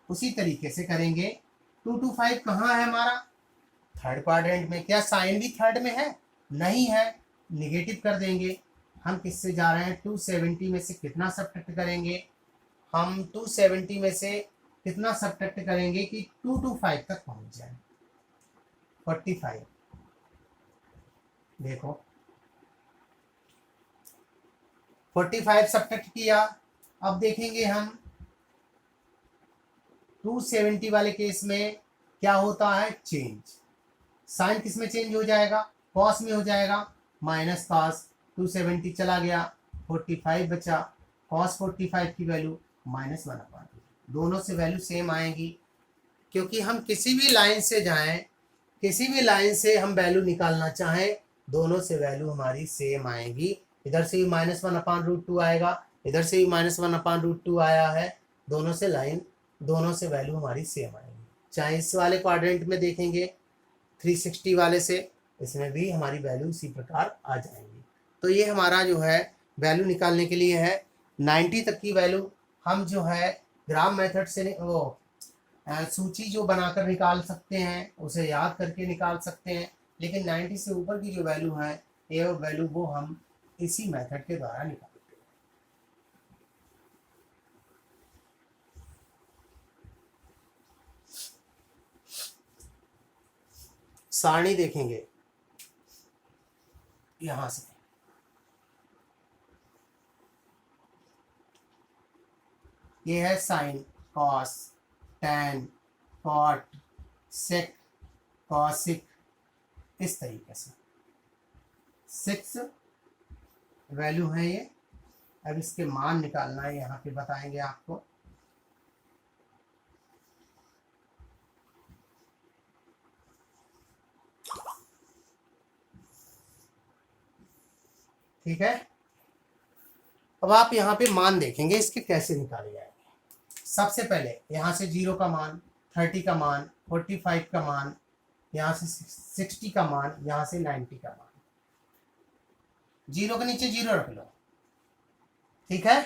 उसी तरीके से करेंगे, 225 कहाँ है हमारा, थर्ड क्वाड्रेंट में, क्या साइन भी थर्ड में है, नहीं है, निगेटिव कर देंगे। हम किससे जा रहे हैं, 270 में से कितना सब्ट्रैक्ट करेंगे, हम 270 में से कितना सब्ट्रैक्ट करेंगे कि 225 तक पहुंच जाए, 45। देखो 45 सब्ट्रैक्ट किया। अब देखेंगे हम 270 वाले केस में क्या होता है, चेंज, साइन किस में चेंज हो जाएगा, कॉस में हो जाएगा, माइनस कॉस, 270 चला गया, 45 बचा, कॉस 45 की वैल्यू -1/2। दोनों से वैल्यू सेम आएगी, क्योंकि हम किसी भी लाइन से जाएं, किसी भी लाइन से हम वैल्यू निकालना चाहें, दोनों से वैल्यू हमारी सेम आएगी। इधर से भी -1/√2 आएगा, इधर से भी -1/√2 आया है, दोनों से लाइन, दोनों से वैल्यू हमारी सेम आएगी। चाहे इस वाले क्वाड्रेंट में देखेंगे 360 वाले से, इसमें भी हमारी वैल्यू इसी प्रकार आ जाएंगी। तो ये हमारा जो है वैल्यू निकालने के लिए है। 90 तक की वैल्यू हम जो है ग्राम मेथड से वो सूची जो बनाकर निकाल सकते हैं, उसे याद करके निकाल सकते हैं, लेकिन 90 से ऊपर की जो वैल्यू है ये वैल्यू वो हम इसी मेथड के द्वारा निकालते हैं। सारणी देखेंगे यहां से, ये है साइन, कॉस, टैन, कॉट, सेक, कॉसिक, इस तरीके से 6 वैल्यू है ये। अब इसके मान निकालना है, यहाँ पे बताएंगे आपको। ठीक है, अब आप यहाँ पे मान देखेंगे इसके कैसे निकाले जाएंगे। सबसे पहले यहाँ से 0 का मान, 30 का मान, 45 का मान, यहाँ से 60 का मान, यहाँ से 90 का मान। 0 के नीचे 0 रख लो, ठीक है।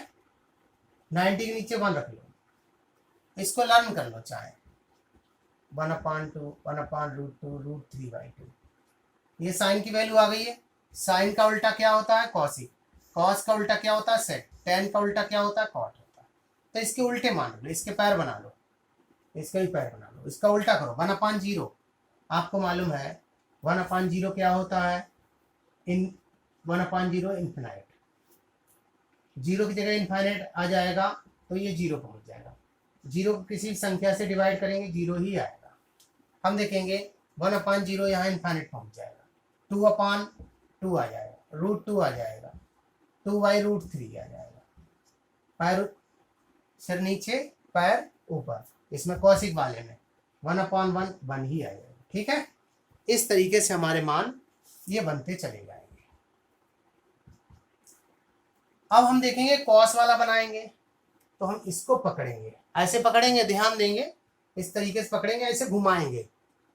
90 के नीचे 1 रख लो, इसको लर्न कर लो चाहे। 1/2, 1/√2, √3/2। ये साइन की वैल्यू आ गई है। साइन का उल्टा क्या होता है? कॉसिक। कॉस का उल्टा क्या होता है? सेक। टेन का उल्टा क्या होता है? कॉट होता है। तो इसके उल्टे मान लो, इसके पैर बना लो, इसका भी पैर बना लो, इसका उल्टा करो। 1/0 आपको मालूम है 1/0 क्या होता है? 1/0 इन्फिनाइट। 0 की जगह इन्फाइनाइट आ जाएगा तो ये 0 पहुंच जाएगा। 0 को किसी संख्या से डिवाइड करेंगे 0 ही आएगा। हम देखेंगे 1/0 यहाँ इन्फाइनाइट पहुंच जाएगा, 2/2 आ जाएगा, √2 आ जाएगा, 2/√3 आ जाएगा। पैर सिर नीचे, पैर ऊपर। इसमें कौशिक वाले में 1/1 1 ही आ जाएगा। ठीक है, इस तरीके से हमारे मान ये बनते चले जाएंगे। अब हम देखेंगे कॉस वाला बनाएंगे, तो हम इसको पकड़ेंगे, ऐसे पकड़ेंगे, ध्यान देंगे, इस तरीके से पकड़ेंगे, ऐसे घुमाएंगे,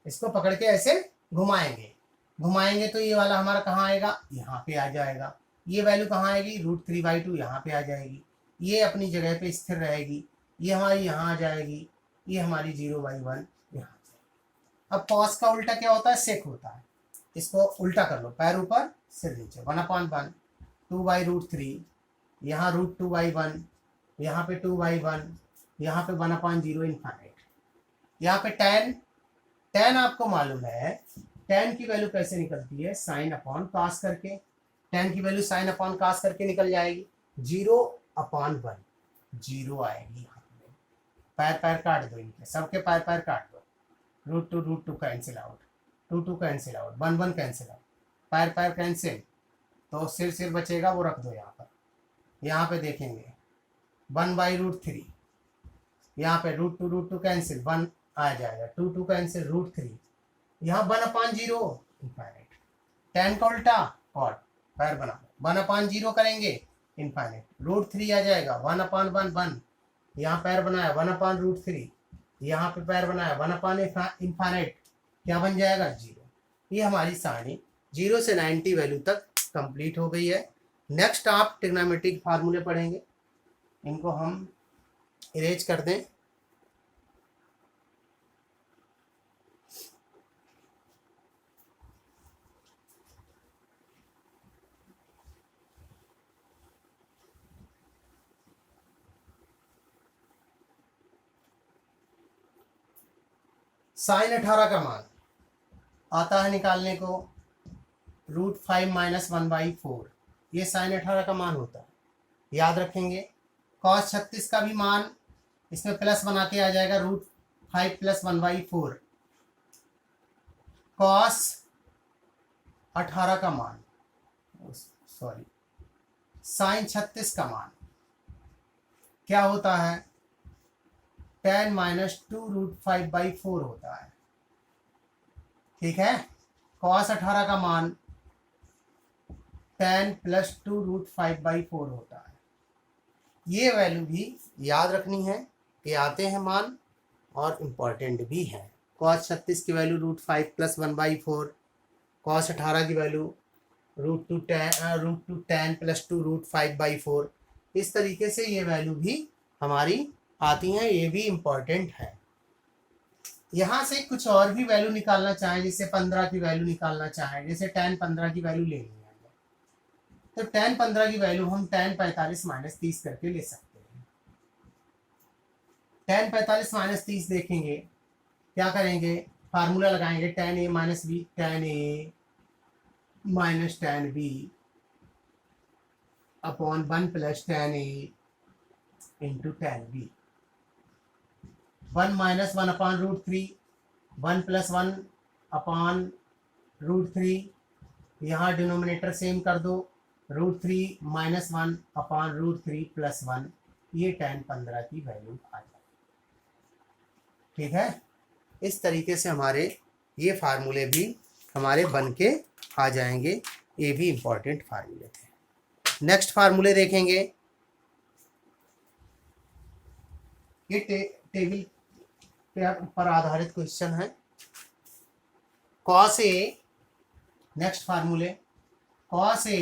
इसको पकड़ के ऐसे घुमाएंगे। घुमाएंगे तो ये वाला हमारा कहाँ आएगा? यहाँ पे आ जाएगा। ये वैल्यू कहाँ आएगी? √3/2 यहाँ पे आ जाएगी। ये अपनी जगह पे स्थिर रहेगी। ये हमारी यहाँ आ जाएगी। ये हमारी 0/1 यहाँ। अब कॉस का उल्टा क्या होता है? सेक होता है। इसको उल्टा कर लो, पैर ऊपर सिर नीचे। 1/1 2/√3, यहाँ √2/1, यहाँ पे 2/1, यहाँ पे 1/0 इन्फाइनाइट। यहाँ पे tan आपको मालूम है, tan की वैल्यू कैसे निकलती है? साइन अपॉन कॉस करके। tan की वैल्यू साइन अपॉन कॉस करके निकल जाएगी। 0/1 0 आएगी यहाँ पे। पैर पैर काट दो, इनके सबके पैर पैर काट दो। √2 cancel out, 2 cancel out, 1 cancel out, पैर पैर कैंसिल, तो सिर बचेगा, वो रख दो यहाँ पर। यहाँ पे देखेंगे 1/√3, यहाँ पे √2 कैंसिल, 1 आ जाएगा, 2 कैंसिल, √3, यहाँ 1/0 इनफाइनाइट। tan का उल्टा कॉट, पैर बना लो, 1/0 करेंगे इनफाइनाइट, √3 आ जाएगा, 1/1 1, यहाँ पैर बनाया 1/√3, यहाँ पे पैर बनाया 1/इनफाइनाइट, क्या बन जाएगा? 0। ये हमारी सारणी 0 से 90 वैल्यू तक कंप्लीट हो गई है। नेक्स्ट आप ट्रिग्नोमेट्रिक फार्मूले पढ़ेंगे, इनको हम इरेज कर दें। साइन 18 का मान आता है निकालने को √5 - 1/4। ये साइन 18 का मान होता है, याद रखेंगे। cos 36 का भी मान इसमें प्लस बना के आ जाएगा, √5 + 1/4। cos 18 का मान, सॉरी, साइन 36 का मान क्या होता है? tan - 2 √5/4 होता है। ठीक है, cos 18 का मान tan + 2 √5/4 होता है। ये वैल्यू भी याद रखनी है कि आते हैं मान और इम्पॉर्टेंट भी हैं। cos 36 की वैल्यू √5 + 1/4, cos 18 की वैल्यू √2 tan + 2 √5/4। इस तरीके से ये वैल्यू भी हमारी आती हैं, ये भी इम्पॉर्टेंट है। यहाँ से कुछ और भी वैल्यू निकालना चाहें, जैसे 15 की वैल्यू निकालना चाहें, जैसे tan 15 की वैल्यू लेनी है, तो tan 15 की वैल्यू हम tan 45 - 30 करके ले सकते हैं। tan 45 - 30 देखेंगे, क्या करेंगे, फार्मूला लगाएंगे tan a - b, tan a - tan b upon 1 + tan a into tan b। 1 - 1/√3, 1 + 1 upon √3, यहाँ डिनोमिनेटर सेम कर दो, √3 - 1 अपॉन √3 + 1, ये tan 15 की वैल्यू आ जाए। ठीक है, इस तरीके से हमारे ये फार्मूले भी हमारे बन के आ जाएंगे। ये भी इम्पोर्टेंट फार्मूले थे। नेक्स्ट फार्मूले देखेंगे, ये टेबल पर आधारित क्वेश्चन है। cos a, नेक्स्ट फार्मूले cos a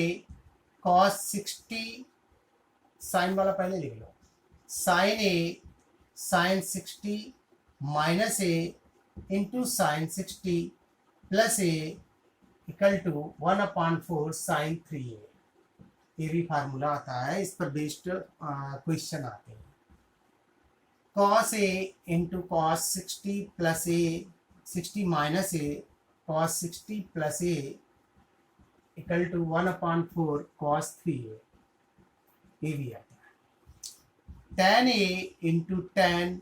cos 60, साइन वाला पहले लिख लो, sin a sin 60 minus a into sin 60 plus a equal to 1/4 sin 3a। ये भी फार्मूला आता है, इस पर बेस्ड क्वेश्चन आते हैं। cos a into cos 60 plus a 60 minus a cos 60 plus a equal to 1/4 cos 3a, ये भी आता है। tan a into tan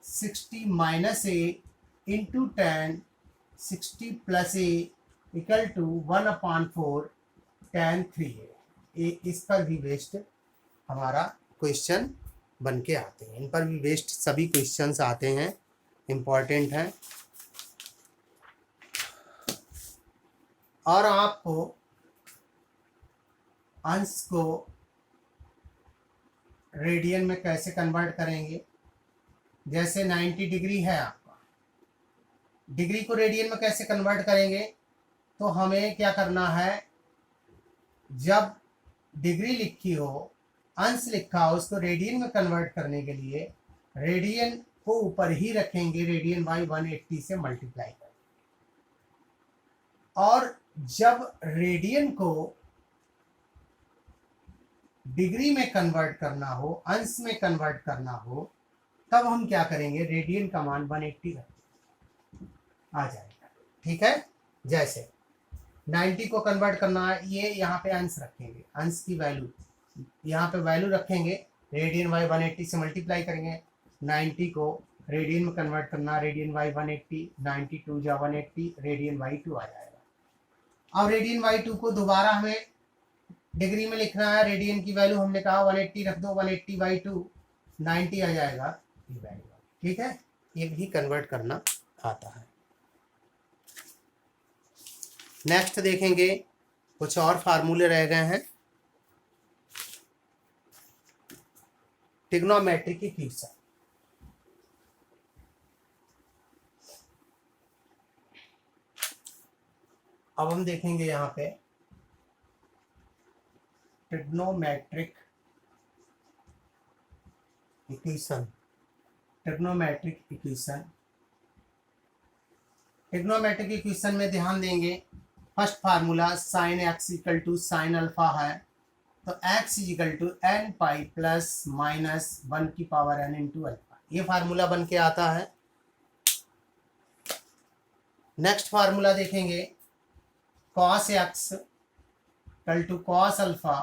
60 minus a into tan 60 plus a equal to 1/4 tan 3a। इस पर भी based हमारा क्वेश्चन बन के आते हैं, इन पर भी बेस्ड सभी क्वेश्चंस आते हैं, इम्पॉर्टेंट हैं। और आपको अंश को रेडियन में कैसे कन्वर्ट करेंगे, जैसे 90 डिग्री है आपका, डिग्री को रेडियन में कैसे कन्वर्ट करेंगे, तो हमें क्या करना है, जब डिग्री लिखी हो, अंश लिखा हो, उसको रेडियन में कन्वर्ट करने के लिए रेडियन को ऊपर ही रखेंगे, रेडियन बाई 180 से मल्टीप्लाई करेंगे। और जब रेडियन को डिग्री में कन्वर्ट करना हो, अंश में कन्वर्ट करना हो, तब हम क्या करेंगे, रेडियन का मान 180 आ जाएगा। ठीक है, जैसे 90 को कन्वर्ट करना है, ये यहाँ पे अंश रखेंगे, अंश की वैल्यू यहाँ पे वैल्यू रखेंगे, रेडियन बाई 180 से मल्टीप्लाई करेंगे। 90 को रेडियन में कन्वर्ट करना, रेडियन बाई 180, 92 जा 180, रेडियन बाई 2 आ जाएगा। अब रेडियन बाई 2 को दोबारा हमें डिग्री में लिखना है, रेडियन की वैल्यू हमने कहा 180 रख दो, 180/2 90 आ जाएगा ये वैल्यू। ठीक है, ये भी कन्वर्ट करना आता है। नेक्स्ट देखेंगे, कुछ और फार्मूले रह गए हैं। ट्रिग्नोमेट्रिक इक्वेशन, अब हम देखेंगे यहाँ पे trigonometric equation. Trigonometric equation, trigonometric equation में ध्यान देंगे, first formula sin x equal to sin alpha है, तो x equal to n pi plus minus 1 की पावर n इंटू अल्फा, ये फार्मूला बन के आता है। नेक्स्ट फार्मूला देखेंगे, cos x equal to cos alpha,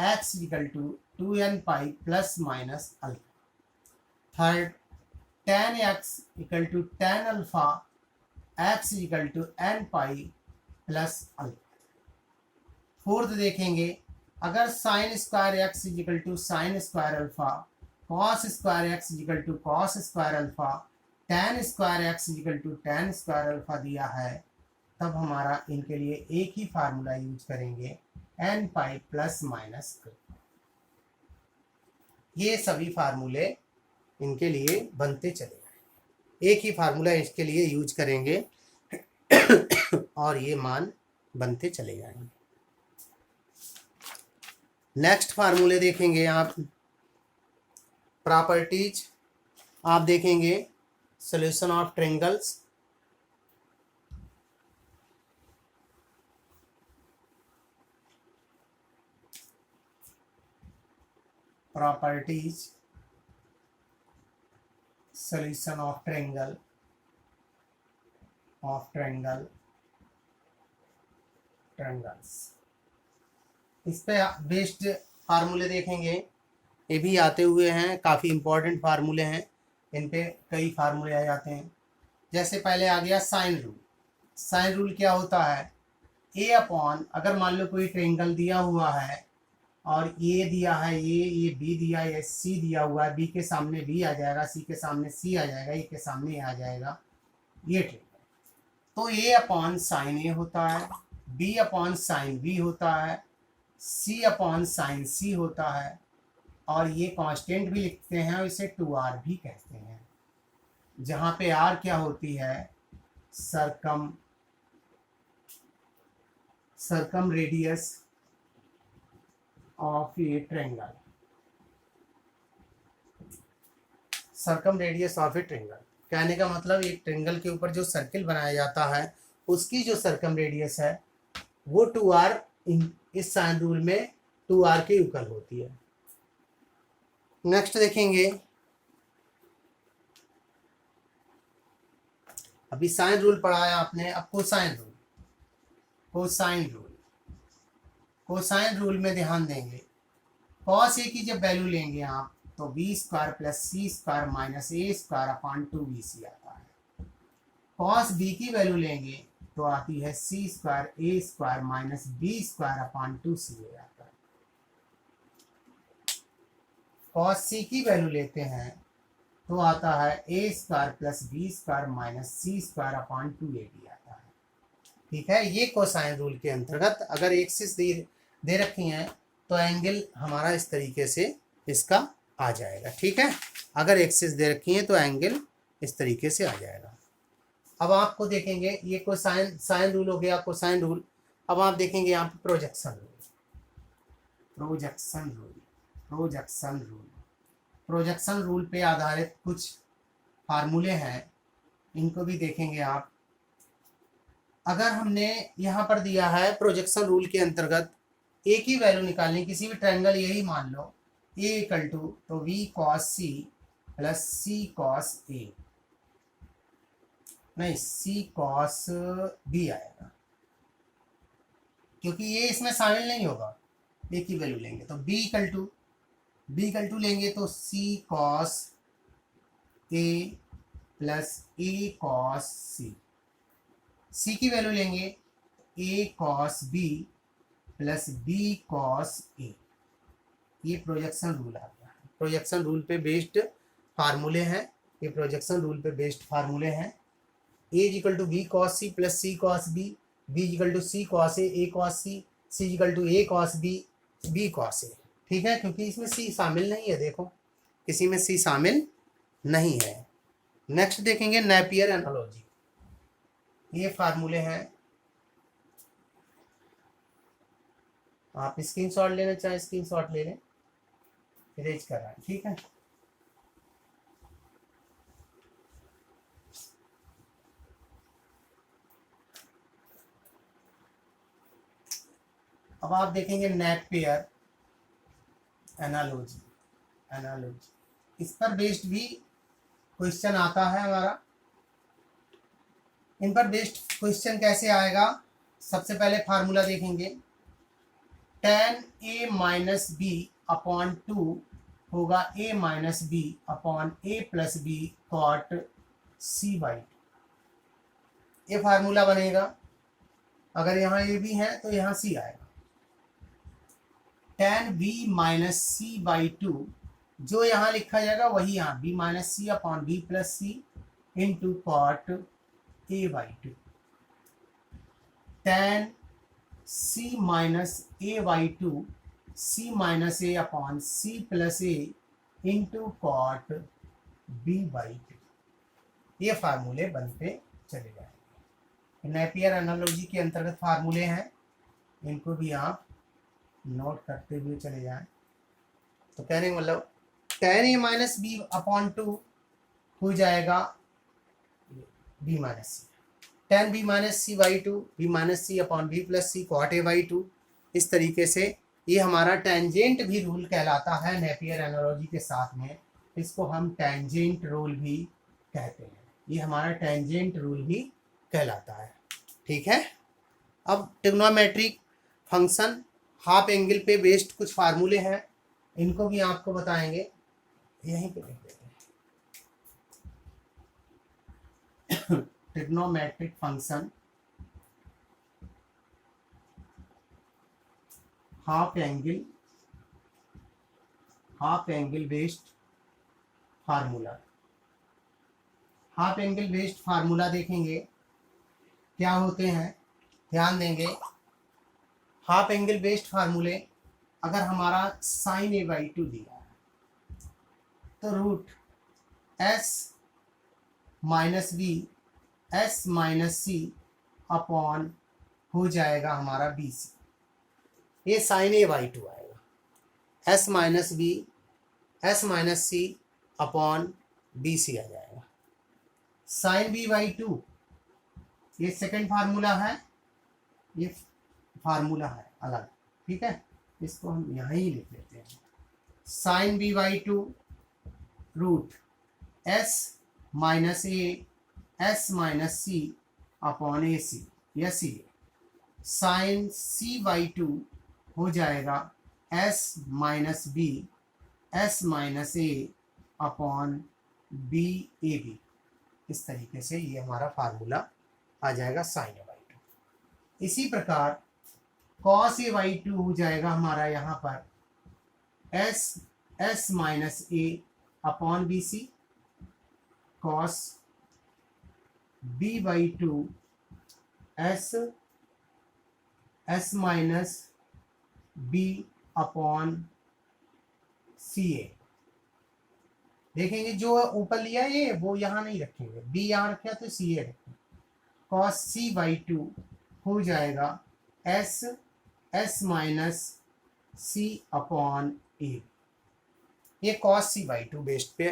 x equal to 2n pi plus minus alpha. Third, tan x equal to tan alpha, x equal to n pi plus alpha. Fourth देखेंगे, अगर sine square x equal to sine square alpha, cos square x equal to cos square alpha, tan square x equal to tan square alpha दिया है, तब हमारा इनके लिए एक ही फार्मूला यूज करेंगे, n pi plus minus alpha. ये सभी फार्मूले इनके लिए बनते चले जाएंगे, एक ही फार्मूला इसके लिए यूज करेंगे और ये मान बनते चले जाएंगे। नेक्स्ट फार्मूले देखेंगे आप, प्रॉपर्टीज आप देखेंगे, solution of triangles, properties solution of triangle triangles, इस पे बेस्ड फार्मूले देखेंगे। ये भी आते हुए हैं, काफ़ी इंपॉर्टेंट फार्मूले हैं, इन पे कई फार्मूले आ जाते हैं। जैसे पहले आ गया साइन रूल। साइन रूल क्या होता है, ए अपॉन, अगर मान लो कोई ट्रायंगल दिया हुआ है और ए दिया है, ये बी दिया है, सी दिया हुआ है, बी के सामने बी आ जाएगा, सी के सामने सी आ जाएगा, ए के सामने ए आ जाएगा, ये ट्रायंगल, तो ए अपॉन साइन ए होता है, बी अपॉन साइन बी होता है, सी अपॉन साइन सी होता है, और ये कांस्टेंट भी लिखते हैं और इसे 2r भी कहते हैं, जहाँ पे r क्या होती है, circumradius of a triangle, circumradius of a triangle, कहने का मतलब एक ट्रायंगल के ऊपर जो सर्किल बनाया जाता है उसकी जो सरकम रेडियस है वो 2r, इस साइन रूल में 2r के इक्वल होती है। नेक्स्ट देखेंगे, अभी साइन रूल पढ़ा है आपने, अब कोसाइन रूल। कोसाइन रूल में ध्यान देंगे, कॉस ए की जब वैल्यू लेंगे आप तो बी स्क्वायर प्लस सी स्क्वायर माइनस ए स्क्वायर अपॉन 2bc आता है। कॉस बी की वैल्यू लेंगे तो आती है C square A square minus B square upon 2c आता है। कॉस सी की वैल्यू लेते हैं तो आता है A square plus B square minus C square upon 2ab आता है। ठीक है, ये कोसाइन रूल के अंतर्गत अगर एक्सिस दे रखी हैं तो एंगल हमारा इस तरीके से इसका आ जाएगा। ठीक है, अगर एक्सिस दे रखी है तो एंगल इस तरीके से आ जाएगा। अब आपको देखेंगे, ये कोसाइन साइन रूल हो गया, कोसाइन रूल। अब आप देखेंगे यहाँ पे प्रोजेक्शन रूल पे आधारित कुछ फार्मूले हैं, इनको भी देखेंगे आप। अगर हमने यहाँ पर दिया है प्रोजेक्शन रूल के अंतर्गत ए की वैल्यू निकालनी, किसी भी ट्रायंगल यही मान लो ए इक्वल टू, तो B cos C plus C cos A, नहीं सी कॉस बी आएगा, क्योंकि ये इसमें शामिल नहीं होगा। ए की वैल्यू लेंगे तो बी इक्वल टू लेंगे तो C cos A plus A cos C, C की वैल्यू लेंगे A cos B plus B cos A. ये प्रोजेक्शन रूल आ गया। प्रोजेक्शन रूल पे बेस्ड फार्मूले हैं, ये प्रोजेक्शन रूल पे बेस्ड फार्मूले हैं। A is equal to B cos C plus C cos B, B is equal to C cos A cos C, C is equal to A cos B, B cos A. ठीक है, क्योंकि इसमें सी शामिल नहीं है, देखो किसी में सी शामिल नहीं है। नेक्स्ट देखेंगे नेपियर एनालॉजी, ये फार्मूले हैं, आप स्क्रीनशॉट लेना चाहे स्क्रीनशॉट ले लें, इरेज कर रहा है। ठीक है, अब आप देखेंगे नेपियर एनालॉजी, इस पर बेस्ड भी क्वेश्चन आता है हमारा। इन पर बेस्ड क्वेश्चन कैसे आएगा, सबसे पहले फार्मूला देखेंगे, tan a minus B upon 2 होगा a minus B upon a plus B cot c by 2, ये फार्मूला बनेगा। अगर यहाँ a भी है तो यहाँ c आएगा। tan b minus C by 2, जो यहाँ लिखा जाएगा वही यहाँ b minus C upon b plus C into cot a by 2, tan c minus a by 2, c minus a upon c plus a into cot B by two, ये फार्मूले बनते चले जाएंगे। नेपियर एनालॉजी के अंतर्गत फार्मूले हैं, इनको भी आप नोट करते हुए चले जाएं। तो कहने का मतलब tan a minus B upon two हो जाएगा b minus C, tan b minus C by two, b minus C upon b plus C cot a by two. इस तरीके से ये हमारा टेंजेंट भी रूल कहलाता है नेपियर एनालॉजी के साथ में, इसको हम टेंजेंट रूल भी कहते हैं, ये हमारा टेंजेंट रूल भी कहलाता है। ठीक है, अब ट्रिग्नोमेट्रिक फंक्शन हाफ एंगल पे बेस्ड कुछ फार्मूले हैं, इनको भी आपको बताएंगे, यहीं पे लिख देते हैं। Trigonometric function half angle based formula. Half angle based formula देखेंगे क्या होते हैं, ध्यान देंगे। हाफ एंगल बेस्ड फार्मूले, अगर हमारा साइन ए बाई टू दिया है तो root S minus B S minus C upon हो जाएगा हमारा बी सी, ये साइन ए बाई टू आएगा, S minus B S minus C upon B C आ जाएगा। साइन बी बाई टू ये सेकंड फार्मूला है, ये फार्मूला है अलग, ठीक है, इसको हम यहाँ ही लिख लेते हैं। Sine B by two root S minus A S minus C upon A C, या C A. Sine C by two हो जाएगा S minus B S minus A upon B A B. इस तरीके से ये हमारा फार्मूला आ जाएगा sine A by to. इसी प्रकार कॉस ए बाई टू हो जाएगा हमारा यहाँ पर S minus A upon B C, cos B by two S minus B upon C A. देखेंगे जो ऊपर लिया ये वो यहाँ नहीं रखेंगे, बी यहाँ रखे तो सी ए रखेंगे। कॉस सी बाई टू हो जाएगा S minus C upon A, ये cos C by two based पे।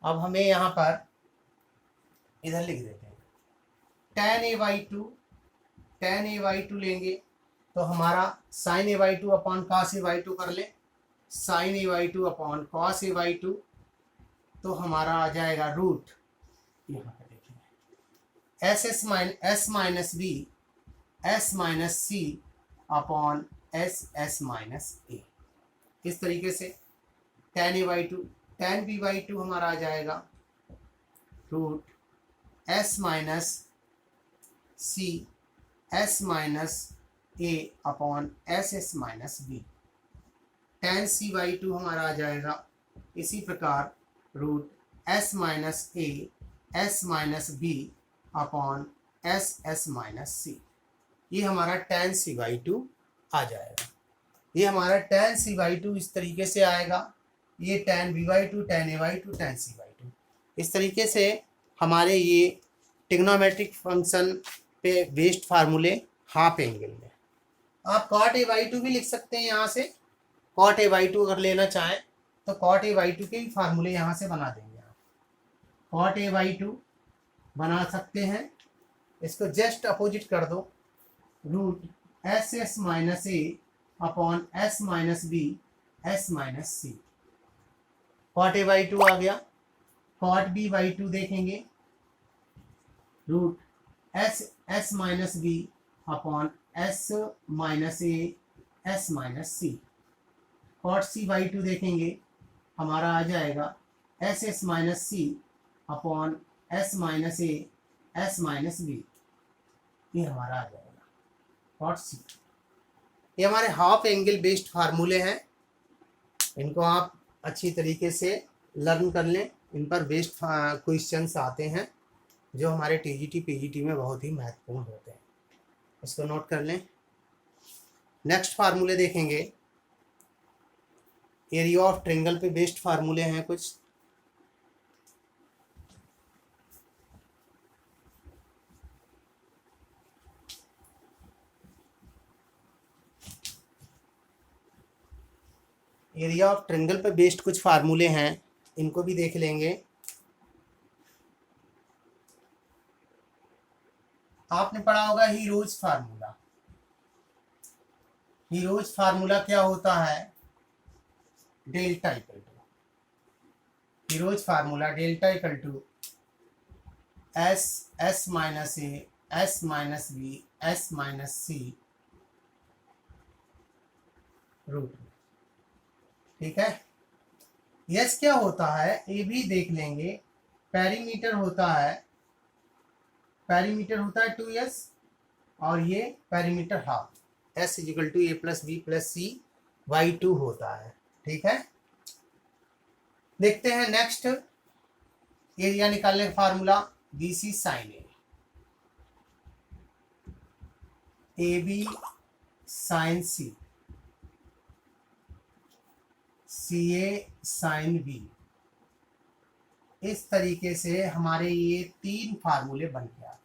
अब हमें यहाँ पर इधर लिख देते हैं tan a बाई टू लेंगे तो हमारा sine A by two upon cos A by two कर ले, sine A by two upon cos A by two, तो हमारा आ जाएगा रूट, यहाँ पे देखिए S minus B S minus C upon S minus A. इस तरीके से tan a by two, tan b by two हमारा आ जाएगा root S minus C S minus A upon S minus B. tan c by two हमारा आ जाएगा इसी प्रकार root S minus A S minus B upon S minus C. ये हमारा tan c बाई टू आ जाएगा। ये हमारा tan c बाई टू इस तरीके से आएगा, ये tan b by two, tan a by two, tan c by two. इस तरीके से हमारे ये ट्रिग्नोमेट्रिक फंक्शन पे बेस्ड फार्मूले हाफ एंगल में। आप cot a बाई टू भी लिख सकते हैं, यहाँ से cot a बाई टू अगर लेना चाहें तो cot a बाई टू के भी फार्मूले यहाँ से बना देंगे आप। cot a बाई टू बना सकते हैं, इसको जस्ट अपोजिट कर दो, root S minus A upon S minus B S minus C. cot a by two आ गया। cot b बाई टू देखेंगे root S minus B upon S minus A S minus C. cot c by two देखेंगे हमारा आ जाएगा S minus C upon S minus A S minus B, ये हमारा आ जाएगा cot c। ये हमारे हाफ एंगल बेस्ड फार्मूले हैं, इनको आप अच्छी तरीके से लर्न कर लें। इन पर बेस्ड क्वेश्चंस आते हैं जो हमारे टीजीटी पीजीटी में बहुत ही महत्वपूर्ण होते हैं, इसको नोट कर लें। नेक्स्ट फार्मूले देखेंगे एरिया ऑफ ट्रायंगल पे बेस्ड फार्मूले हैं कुछ। एरिया ऑफ ट्रायंगल पे बेस्ड कुछ फार्मूले हैं, इनको भी देख लेंगे। आपने पढ़ा होगा हीरोज फार्मूला। हीरोज फार्मूला क्या होता है? Delta equal to, Hero's formula delta equal to S, S minus A, S minus B, S minus C root. ठीक है। यस क्या होता है ये भी देख लेंगे। पेरीमीटर होता है, पेरीमीटर होता है 2s, और ये perimeter half, s equal to A plus B plus C by 2 होता है। ठीक है। देखते हैं नेक्स्ट एरिया निकालने का formula, B C sine A B sine C, C A sine B. इस तरीके से हमारे ये 3 फार्मूले बन के आते हैं।